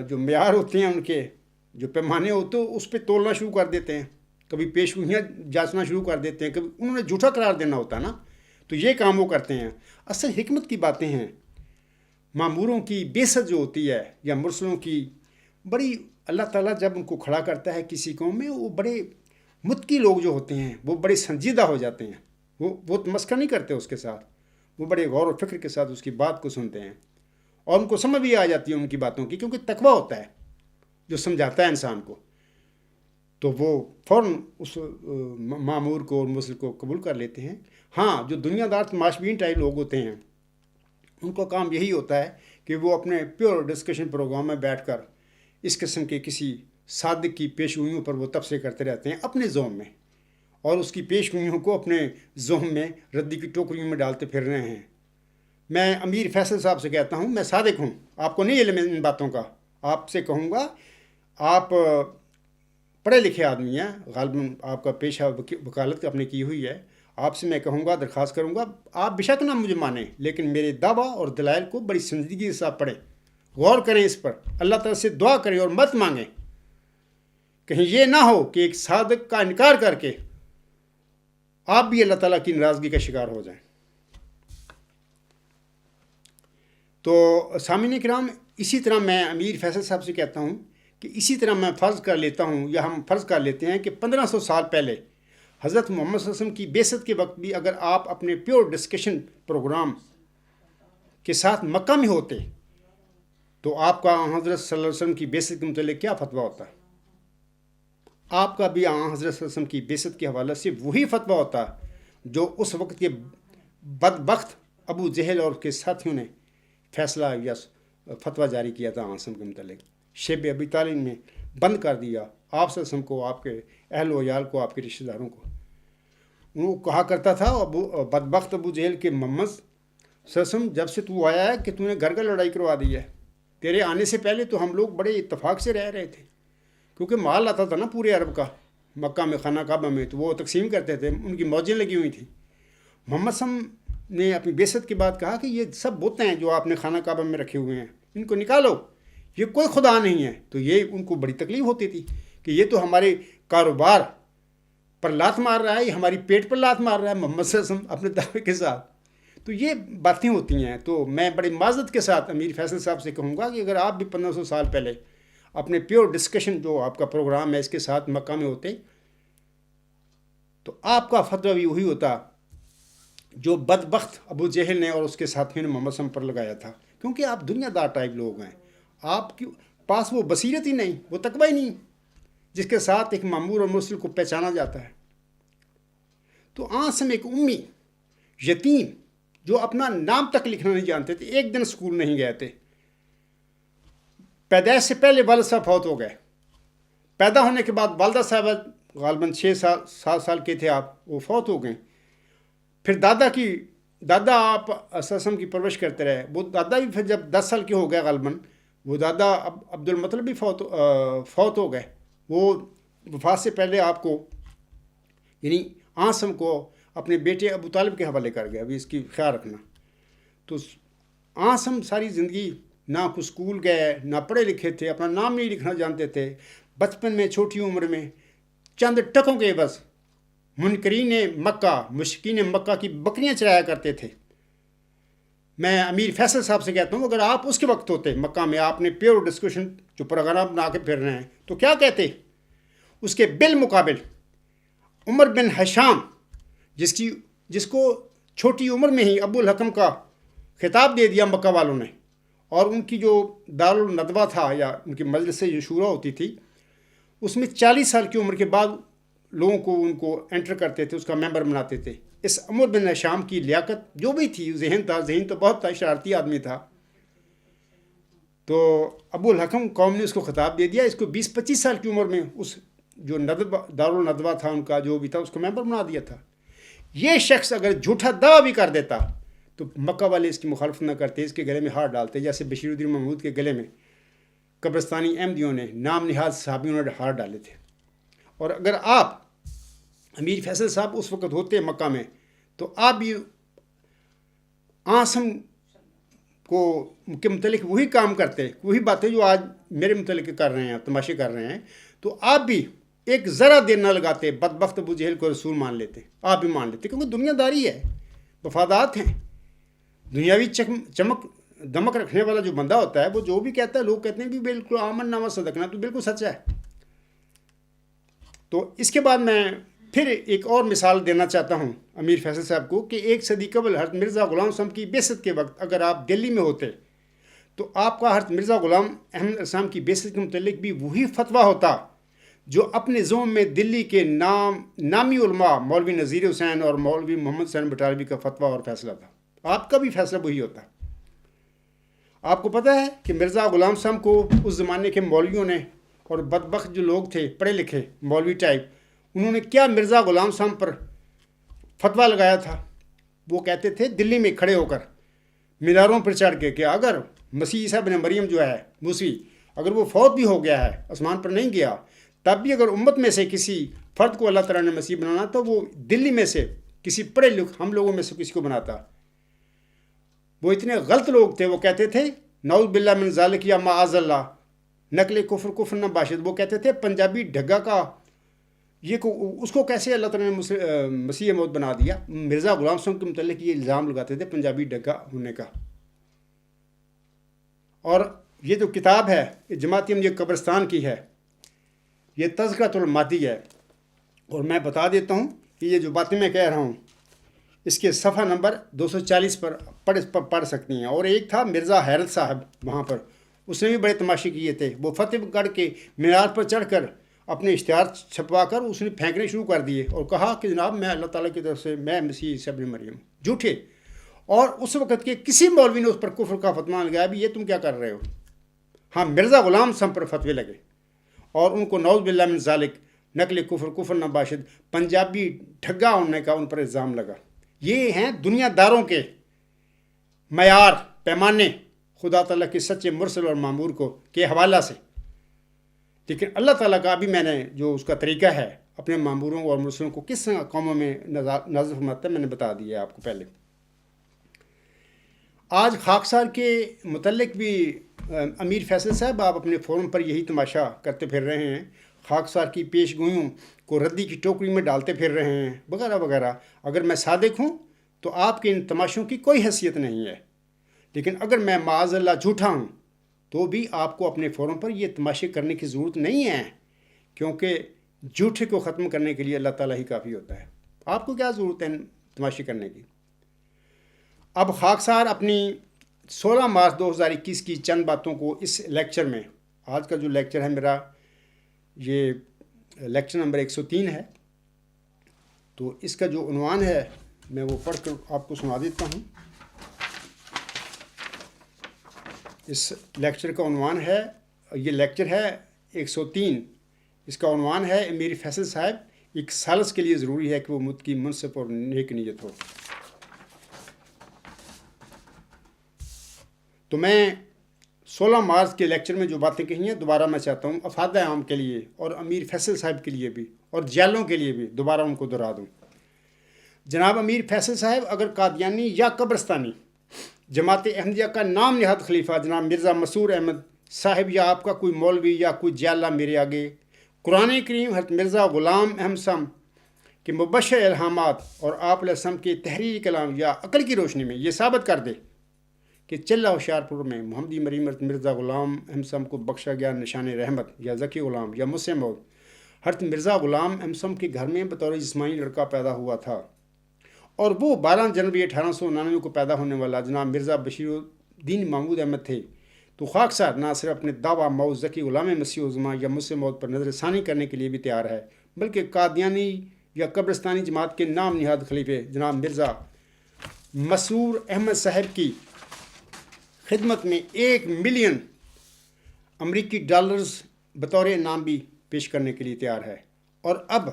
[SPEAKER 1] جو معیار ہوتے ہیں، ان کے جو پیمانے ہوتے ہیں اس پہ تولنا شروع کر دیتے ہیں، کبھی پیشگوئیاں جانچنا شروع کر دیتے ہیں، کبھی انہوں نے جھوٹا قرار دینا ہوتا ہے نا، تو یہ کام وہ کرتے ہیں۔ اصل حکمت کی باتیں ہیں، ماموروں کی بعثت جو ہوتی ہے یا مرسلوں کی، بڑی اللہ تعالیٰ جب ان کو کھڑا کرتا ہے کسی قوم میں، وہ بڑے متقی لوگ جو ہوتے ہیں وہ بڑے سنجیدہ ہو جاتے ہیں، وہ تمسکر نہیں کرتے اس کے ساتھ، وہ بڑے غور و فکر کے ساتھ اس کی بات کو سنتے ہیں اور ان کو سمجھ بھی آ جاتی ہے ان کی باتوں کی، کیونکہ تقویٰ ہوتا ہے جو سمجھاتا ہے انسان کو، تو وہ فوراً اس مامور کو اور مرسل کو قبول کر لیتے ہیں۔ ہاں، جو دنیا دار تماشبین ٹائپ لوگ ہوتے ہیں، ان کا کام یہی ہوتا ہے کہ وہ اپنے پیور ڈسکشن پروگرام میں بیٹھ کر اس قسم کے کسی صادق کی پیشگوئیوں پر وہ تبصرے کرتے رہتے ہیں اپنے ذوم میں، اور اس کی پیشگوئیوں کو اپنے ذوم میں ردی کی ٹوکریوں میں ڈالتے پھر رہے ہیں۔ میں امیر فیصل صاحب سے کہتا ہوں، میں صادق ہوں، آپ کو نہیں علم ان باتوں کا، آپ سے کہوں گا، آپ پڑھے لکھے آدمی ہیں، غالباً آپ کا پیشہ وکالت آپ نے کی ہوئی ہے، آپ سے میں کہوں گا، درخواست کروں گا، آپ بے شک نہ مجھے مانیں، لیکن میرے دعویٰ اور دلائل کو بڑی سنجیدگی کے ساتھ پڑھیں، غور کریں اس پر، اللہ تعالیٰ سے دعا کریں اور مت مانگیں، کہیں یہ نہ ہو کہ ایک صادق کا انکار کر کے آپ بھی اللہ تعالیٰ کی ناراضگی کا شکار ہو جائیں۔ تو سامعین کرام، اسی طرح میں امیر فیصل صاحب سے کہتا ہوں کہ اسی طرح میں فرض کر لیتا ہوں یا ہم فرض کر لیتے ہیں کہ 1500 سال پہلے حضرت محمد صلی اللہ علیہ وسلم کی بعثت کے وقت بھی اگر آپ اپنے پیور ڈسکشن پروگرام کے ساتھ مکہ میں ہوتے تو آپ کا حضرت صلی اللہ علیہ وسلم کی بعثت کے متعلق کیا فتویٰ ہوتا؟ آپ کا بھی حضرت صلی اللہ علیہ وسلم کی بعثت کے حوالے سے وہی فتویٰ ہوتا جو اس وقت کے بدبخت ابو جہل اور اس کے ساتھیوں نے فیصلہ یا فتویٰ جاری کیا تھا عاصم کے متعلق، شیب ابی طالب نے بند کر دیا آپ صلی اللہ علیہ وسلم کو، آپ کے اہل و عیال کو، آپ کے رشتہ داروں کو۔ وہ کہا کرتا تھا بدبخت ابو جہل کے محمد صلی اللہ علیہ وسلم، جب سے تو آیا ہے کہ تو نے گھر گھر لڑائی کروا دی ہے، تیرے آنے سے پہلے تو ہم لوگ بڑے اتفاق سے رہ رہے تھے، کیونکہ مال آتا تھا نا پورے عرب کا مکہ میں، خانہ کعبہ میں، تو وہ تقسیم کرتے تھے، ان کی موجیں لگی ہوئی تھیں۔ محمد صلی اللہ علیہ وسلم نے اپنی بعثت کے بعد کہا کہ یہ سب بت ہیں جو آپ نے خانہ کعبہ میں رکھے ہوئے ہیں، ان کو نکالو، یہ کوئی خدا نہیں ہے۔ تو یہ ان کو بڑی تکلیف ہوتی تھی کہ یہ تو ہمارے کاروبار پر لات مار رہا ہے، یہ ہماری پیٹ پر لات مار رہا ہے محمد صلی اللہ علیہ وسلم اپنے دعوے کے ساتھ۔ تو یہ باتیں ہوتی ہیں۔ تو میں بڑی معذرت کے ساتھ امیر فیصل صاحب سے کہوں گا کہ اگر آپ بھی 1500 سال پہلے اپنے پیور ڈسکشن جو آپ کا پروگرام ہے اس کے ساتھ مکہ میں ہوتے تو آپ کا فتویٰ بھی وہی ہوتا جو بدبخت ابو جہل نے اور اس کے ساتھیوں نے محمد صلی اللہ علیہ وسلم پر لگایا تھا، کیونکہ آپ دنیا دار ٹائپ لوگ ہیں، آپ کے پاس وہ بصیرت ہی نہیں، وہ تقویٰ ہی نہیں جس کے ساتھ ایک مامور اور مرسل کو پہچانا جاتا ہے۔ تو عاصم ایک امی یتیم جو اپنا نام تک لکھنا نہیں جانتے تھے، ایک دن اسکول نہیں گئے تھے، پیدائش سے پہلے والد صاحب فوت ہو گئے، پیدا ہونے کے بعد والدہ صاحبہ غالباً 7 سال کے تھے آپ، وہ فوت ہو گئے، پھر دادا آپ اساسم کی پرورش کرتے رہے، وہ دادا بھی پھر جب 10 سال کے ہو گئے غالباً، وہ دادا عبد المطلب بھی فوت ہو گئے، وہ وفات سے پہلے آپ کو یعنی عاصم کو اپنے بیٹے ابو طالب کے حوالے کر گئے، ابھی اس کی خیال رکھنا۔ تو عاصم ساری زندگی نہ کوئی اسکول گئے، نہ پڑھے لکھے تھے، اپنا نام نہیں لکھنا جانتے تھے، بچپن میں چھوٹی عمر میں چند ٹکوں کے بس منکرین مکہ، مشرکین مکہ کی بکریاں چرایا کرتے تھے، میں امیر فیصل صاحب سے کہتا ہوں اگر آپ اس کے وقت ہوتے مکہ میں، آپ نے پیور ڈسکشن جو پروگرام بنا کے پھر رہے ہیں، تو کیا کہتے؟ اس کے بالمقابل عمر بن ہشام، جس کو چھوٹی عمر میں ہی ابو الحکم کا خطاب دے دیا مکہ والوں نے، اور ان کی جو دارالندوہ تھا یا ان کی مجلس سے جو شورا ہوتی تھی، اس میں 40 سال کی عمر کے بعد لوگوں کو ان کو انٹر کرتے تھے، اس کا ممبر بناتے تھے۔ اس عمر بن ہشام کی لیاقت جو بھی تھی، ذہن تو بہت تھا، شرارتی آدمی تھا، تو ابو الحکم قوم نے اس کو خطاب دے دیا، اس کو 20-25 سال کی عمر میں اس جو دارالندوہ تھا ان کا جو بھی تھا، اس کو ممبر بنا دیا تھا۔ یہ شخص اگر جھوٹا دعویٰ بھی کر دیتا تو مکہ والے اس کی مخالفت نہ کرتے، اس کے گلے میں ہار ڈالتے، جیسے بشیر الدین محمود کے گلے میں قبرستانی احمدیوں نے، نام نہاد صحابیوں نے ہار ڈالے تھے۔ اور اگر آپ امیر فیصل صاحب اس وقت ہوتے مکہ میں، تو آپ بھی آسم کے متعلق وہی کام کرتے، وہی باتیں جو آج میرے متعلق کر رہے ہیں، تماشے کر رہے ہیں، تو آپ بھی ایک ذرا دیر نہ لگاتے، بدبخت ابو جہل کو رسول مان لیتے، آپ بھی مان لیتے، کیونکہ دنیا داری ہے، مفادات ہیں، دنیاوی چمک دمک رکھنے والا جو بندہ ہوتا ہے، وہ جو بھی کہتا ہے، لوگ کہتے ہیں بھی بالکل آمنا و صدقنا، تو بالکل سچ ہے۔ تو اس کے بعد میں پھر ایک اور مثال دینا چاہتا ہوں امیر فیصل صاحب کو، کہ 1 صدی قبل حضرت مرزا غلام صاحب کی بعثت کے وقت اگر آپ دلی میں ہوتے تو آپ کا حضرت مرزا غلام احمد اسلام کی بعثت کے متعلق بھی وہی فتویٰ ہوتا جو اپنے زوم میں دلی کے نامی علماء مولوی نذیر حسین اور مولوی محمد حسین بٹالوی کا فتویٰ اور فیصلہ تھا۔ آپ کا بھی فیصلہ وہی ہوتا۔ آپ کو پتہ ہے کہ مرزا غلام صاحب کو اس زمانے کے مولویوں نے اور بدبخت جو لوگ تھے پڑھے لکھے مولوی ٹائپ، انہوں نے کیا مرزا غلام صاحب پر فتویٰ لگایا تھا؟ وہ کہتے تھے دلی میں کھڑے ہو کر میناروں پر چڑھ کے کہ اگر مسیح عیسیٰ ابن مریم جو ہے موسوی، اگر وہ فوت بھی ہو گیا ہے، آسمان پر نہیں گیا، تب بھی اگر امت میں سے کسی فرد کو اللہ تعالیٰ نے مسیح بنانا تو وہ دلی میں سے کسی پڑھے لکھے ہم لوگوں میں سے کسی کو بناتا۔ وہ اتنے غلط لوگ تھے، وہ کہتے تھے نعوذ باللہ من ذالک یا معاذ اللہ، نقل کفر نہ باشد۔ وہ کہتے تھے پنجابی ڈھگا کا اس کو کیسے اللہ تعالیٰ نے مسیح موت بنا دیا۔ مرزا غلام صاحب کے متعلق یہ الزام لگاتے تھے پنجابی ڈھگا ہونے کا۔ اور یہ جو کتاب ہے جماعت احمدیہ قبرستان کی ہے، یہ تذکرۃ المادی ہے، اور میں بتا دیتا ہوں کہ یہ جو باتیں میں کہہ رہا ہوں اس کے صفحہ نمبر 240 پر پڑھ سکتی ہیں۔ اور ایک تھا مرزا حیرت صاحب وہاں پر، اس نے بھی بڑے تماشے کیے تھے۔ وہ فتح گڑھ کے مینار پر چڑھ کر اپنے اشتہار چھپوا کر اس نے پھینکنے شروع کر دیے اور کہا کہ جناب میں اللہ تعالیٰ کی طرف سے، میں مسیح عیسیٰ ابن مریم، جھوٹے۔ اور اس وقت کے کسی مولوی نے اس پر کفر کا فتویٰ لگایا بھی یہ تم کیا کر رہے ہو؟ ہاں، مرزا غلام صاحب پر فتوے لگے اور ان کو نعوذ باللہ من ذالک، نقل کفر نہ باشد، پنجابی ڈھگا ہونے کا ان پر الزام لگا۔ یہ ہیں دنیا داروں کے معیار، پیمانے خدا تعالیٰ کے سچے مرسل اور معمور کے حوالہ سے۔ لیکن اللہ تعالیٰ کا ابھی میں نے جو اس کا طریقہ ہے اپنے معموروں اور مرسلوں کو کس طرح قوموں میں نازل فرماتا ہے، میں نے بتا دیا آپ کو پہلے۔ آج خاکسار کے متعلق بھی امیر فیصل صاحب آپ اپنے فورم پر یہی تماشا کرتے پھر رہے ہیں، خاکسار کی پیش گوئیوں کو ردی کی ٹوکری میں ڈالتے پھر رہے ہیں وغیرہ وغیرہ۔ اگر میں صادق ہوں تو آپ کے ان تماشوں کی کوئی حیثیت نہیں ہے، لیکن اگر میں معاذ اللہ جھوٹا ہوں تو بھی آپ کو اپنے فورم پر یہ تماشے کرنے کی ضرورت نہیں ہے، کیونکہ جھوٹے کو ختم کرنے کے لیے اللہ تعالیٰ ہی کافی ہوتا ہے۔ آپ کو کیا ضرورت ہے تماشے کرنے کی؟ اب خاکسار اپنی 16 مارچ 2021 کی چند باتوں کو اس لیکچر میں، آج کا جو لیکچر ہے میرا، یہ لیکچر نمبر 103 ہے، تو اس کا جو عنوان ہے میں وہ پڑھ کر آپ کو سنا دیتا ہوں۔ اس لیکچر کا عنوان ہے، یہ لیکچر ہے 103، اس کا عنوان ہے امیر فیصل صاحب ایک سالس کے لیے ضروری ہے کہ وہ متقی، منصف اور نیک نیت ہو۔ تو میں 16 مارچ کے لیکچر میں جو باتیں کہی ہیں دوبارہ میں چاہتا ہوں افادہ عام کے لیے اور امیر فیصل صاحب کے لیے بھی اور جیلوں کے لیے بھی دوبارہ ان کو دہرا دوں۔ جناب امیر فیصل صاحب اگر قادیانی یا قبرستانی جماعت احمدیہ کا نام نہاد خلیفہ جناب مرزا مسرور احمد صاحب یا آپ کا کوئی مولوی یا کوئی جیلہ میرے آگے قرآن کریم حضرت مرزا غلام احمد صاحب کے مبشر الہامات اور آپ علیہ السلام کے تحریری کلام یا عقل کی روشنی میں یہ ثابت کر دے کہ چلہ ہوشیارپور میں محمدی مریمت مرزا غلام احمد کو بخشا گیا نشان رحمت یا ذکی غلام یا مسلم موت حضرت مرزا غلام احمد کے گھر میں بطور جسمانی لڑکا پیدا ہوا تھا، اور وہ 12 جنوری 1899 کو پیدا ہونے والا جناب مرزا بشیر الدین محمود احمد تھے، تو خاکسار نہ صرف اپنے دعویٰ موت ذکی غلام مسیح الزماں یا مسلم موت پر نظر ثانی کرنے کے لیے بھی تیار ہے، بلکہ قادیانی یا قبرستانی جماعت کے نام نہاد خلیفے جناب مرزا مسرور احمد صاحب کی خدمت میں 1 ملین امریکی ڈالرز بطور انعام بھی پیش کرنے کے لیے تیار ہے۔ اور اب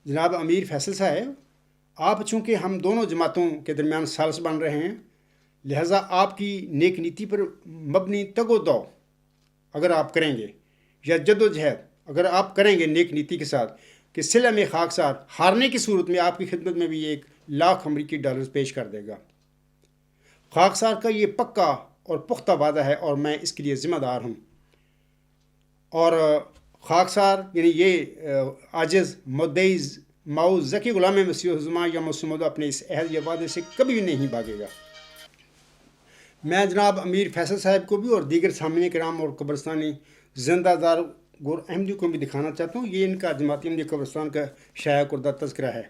[SPEAKER 1] جناب امیر فیصل صاحب، آپ چونکہ ہم دونوں جماعتوں کے درمیان ثالث بن رہے ہیں، لہٰذا آپ کی نیک نیتی پر مبنی تگ و دو اگر آپ کریں گے یا جد و جہد اگر آپ کریں گے نیک نیتی کے ساتھ کہ صلہ میں خاکسار ہارنے کی صورت میں آپ کی خدمت میں بھی 1 لاکھ امریکی ڈالرز پیش کر دے گا۔ خاکسار کا یہ پکا اور پختہ وعدہ ہے اور میں اس کے لیے ذمہ دار ہوں، اور خاکسار یعنی یہ عاجز مدعی ماؤز ذکی غلام مسیح الزماں یا مسلم موعود اپنے اس عہد یا وعدے سے کبھی نہیں بھاگے گا۔ میں جناب امیر فیصل صاحب کو بھی اور دیگر سامعین کرام اور قبرستانی زندہ دار گور احمدی کو بھی دکھانا چاہتا ہوں۔ یہ ان کا جماعتی احمدی قبرستان کا شائع کردہ تذکرہ ہے۔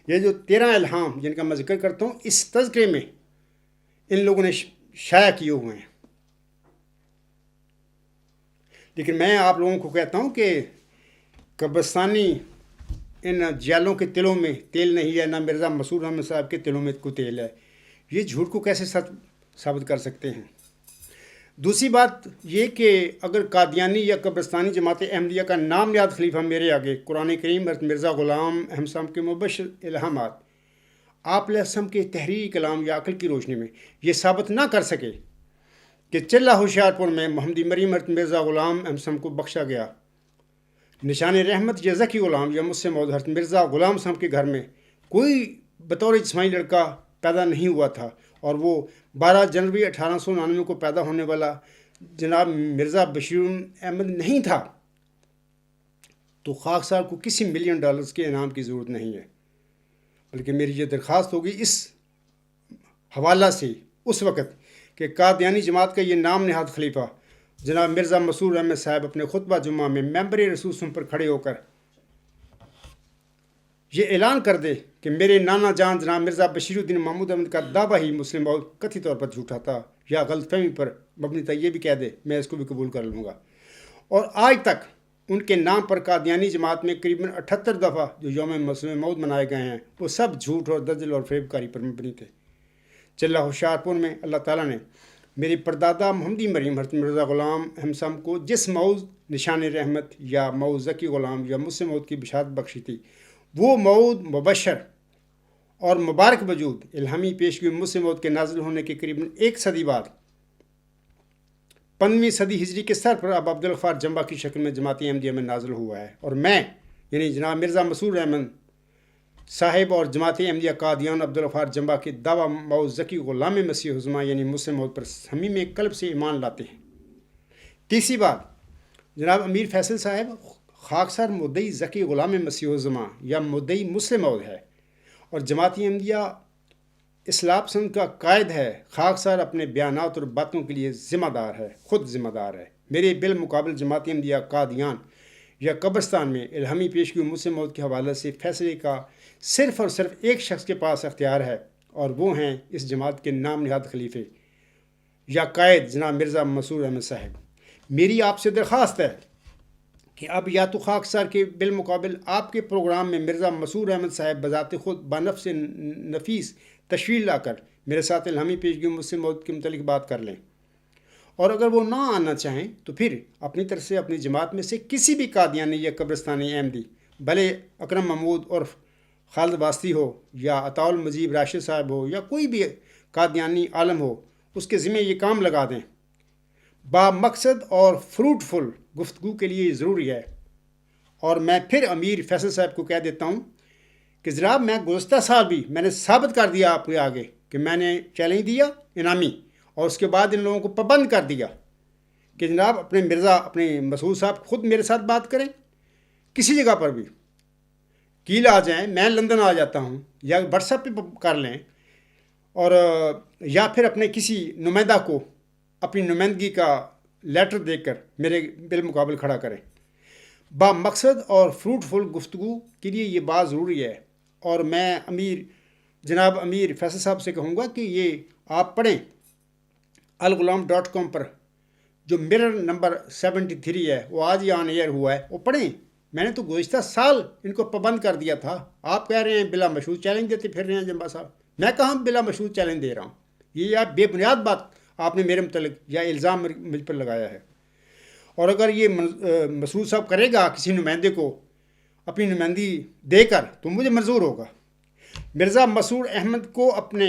[SPEAKER 1] یہ جو 13 الہام جن کا میں ذکر کرتا ہوں، اس تذکرے میں ان لوگوں نے شائع کیے ہوئے ہیں، لیکن میں آپ لوگوں کو کہتا ہوں کہ قبرستانی ان جیلوں کے تلوں میں تیل نہیں ہے، نہ مرزا مسرور احمد صاحب کے تلوں میں کوئی تیل ہے۔ یہ جھوٹ کو کیسے سچ ثابت کر سکتے ہیں؟ دوسری بات یہ کہ اگر قادیانی یا قبرستانی جماعت احمدیہ کا نام نہاد خلیفہ میرے آگے قرآن کریم حضرت مرزا غلام احمد صاحب کے مبشر الہامات آپ علیہ السلام کے تحریری کلام یا عقل کی روشنی میں یہ ثابت نہ کر سکے کہ چلہ ہوشیارپور میں محمدی مریم حضرت مرزا غلام احمد صاحب کو بخشا گیا نشان رحمت یا ذکی غلام یا مسلم موعود حضرت مرزا غلام صاحب کے گھر میں کوئی بطور جسمانی لڑکا پیدا نہیں ہوا تھا، اور وہ 12 جنوری 1899 کو پیدا ہونے والا جناب مرزا بشیر احمد نہیں تھا، تو خاکسار کو کسی ملین ڈالرز کے انعام کی ضرورت نہیں ہے، بلکہ میری یہ درخواست ہوگی اس حوالہ سے اس وقت کہ قادیانی جماعت کا یہ نام نہاد خلیفہ جناب مرزا مسرور احمد صاحب اپنے خطبہ جمعہ میں ممبر رسول پر کھڑے ہو کر یہ اعلان کر دے کہ میرے نانا جان جناب مرزا بشیر الدین محمود احمد کا دعویٰ ہی مسلم موعود کتھی طور پر جھوٹا تھا یا غلط فہمی پر مبنی تھا، یہ بھی کہہ دے، میں اس کو بھی قبول کر لوں گا۔ اور آج تک ان کے نام پر قادیانی جماعت میں قریباً 78 دفعہ جو یوم مسلم موعود منائے گئے ہیں، وہ سب جھوٹ اور دجل اور فریب کاری پر مبنی تھے۔ چلہ ہوشیارپور میں اللہ تعالیٰ نے میری پردادا محمدی مریم حضرت مرزا غلام احمد صاحب کو جس موعود نشان رحمت یا موعود ذکی غلام یا مسلم موعود کی بشارت بخشی تھی، وہ موعود مبشر اور مبارک وجود الہامی پیشگی مسلم موعود کے نازل ہونے کے قریباً 1 صدی بعد 15ویں صدی ہجری کے سر پر اب عبدالغفار جمبا کی شکل میں جماعتی احمدیہ میں نازل ہوا ہے، اور میں یعنی جناب مرزا مسرور احمد صاحب اور جماعت احمدیہ قادیان عبدالغفار جمبا کے دعویٰ موعود ذکی غلام مسیح الزماں یعنی مسلم موعود پر صمیم قلب سے ایمان لاتے ہیں۔ تیسری بات، جناب امیر فیصل صاحب خاکسار مدعی ذکی غلام مسیح الزماں یا مدعی مسلم موعود ہے اور جماعت احمدیہ اصلاح پسند کا قائد ہے۔ خاکسار اپنے بیانات اور باتوں کے لیے ذمہ دار ہے، خود ذمہ دار ہے۔ میرے بالمقابل جماعت احمدیہ قادیان یا قبرستان میں الہامی پیشگی مسلم موعود کے حوالے سے فیصلے کا صرف اور صرف ایک شخص کے پاس اختیار ہے، اور وہ ہیں اس جماعت کے نام نہاد خلیفے یا قائد جناب مرزا مسرور احمد صاحب۔ میری آپ سے درخواست ہے کہ اب یا تو خاکسار کے بالمقابل آپ کے پروگرام میں مرزا مسرور احمد صاحب بذات خود بنفس نفیس تشریف لا کر میرے ساتھ الہامی پیشگی مسلم موعود کے متعلق بات کر لیں، اور اگر وہ نہ آنا چاہیں تو پھر اپنی طرف سے اپنی جماعت میں سے کسی بھی قادیانی یا قبرستانی احمدی، بھلے اکرم محمود اور خالد واسطی ہو یا عطاء المجیب راشد صاحب ہو یا کوئی بھی قادیانی عالم ہو، اس کے ذمہ یہ کام لگا دیں۔ با مقصد اور فروٹفل گفتگو کے لیے ضروری ہے۔ اور میں پھر امیر فیصل صاحب کو کہہ دیتا ہوں کہ جناب میں گزشتہ سال بھی میں نے ثابت کر دیا آپ کے آگے کہ میں نے چیلنج دیا انعامی، اور اس کے بعد ان لوگوں کو پابند کر دیا کہ جناب اپنے مرزا اپنے مسعود صاحب خود میرے ساتھ بات کریں، کسی جگہ پر بھی کیل آ جائیں، میں لندن آ جاتا ہوں، یا واٹس ایپ پہ کر لیں، اور یا پھر اپنے کسی نمائندہ کو اپنی نمائندگی کا لیٹر دے کر میرے بالمقابل کھڑا کریں۔ با مقصد اور فروٹفل گفتگو کے لیے یہ بات ضروری ہے، اور میں جناب امیر فیصل صاحب سے کہوں گا کہ یہ آپ پڑھیں الغلام.com پر جو مرر نمبر 73 ہے، وہ آج ہی آن ایئر ہوا ہے، وہ پڑھیں۔ میں نے تو گزشتہ سال ان کو پابند کر دیا تھا۔ آپ کہہ رہے ہیں بلا مشروط چیلنج دیتے پھر رہے ہیں جمبا صاحب، میں کہاں بلا مشروط چیلنج دے رہا ہوں؟ یہ آپ بے بنیاد بات آپ نے میرے متعلق یا الزام مجھ پر لگایا ہے۔ اور اگر یہ مسعود صاحب کرے گا کسی نمائندے کو اپنی نمائندگی دے کر تو مجھے منظور ہوگا۔ مرزا مسعود احمد کو اپنے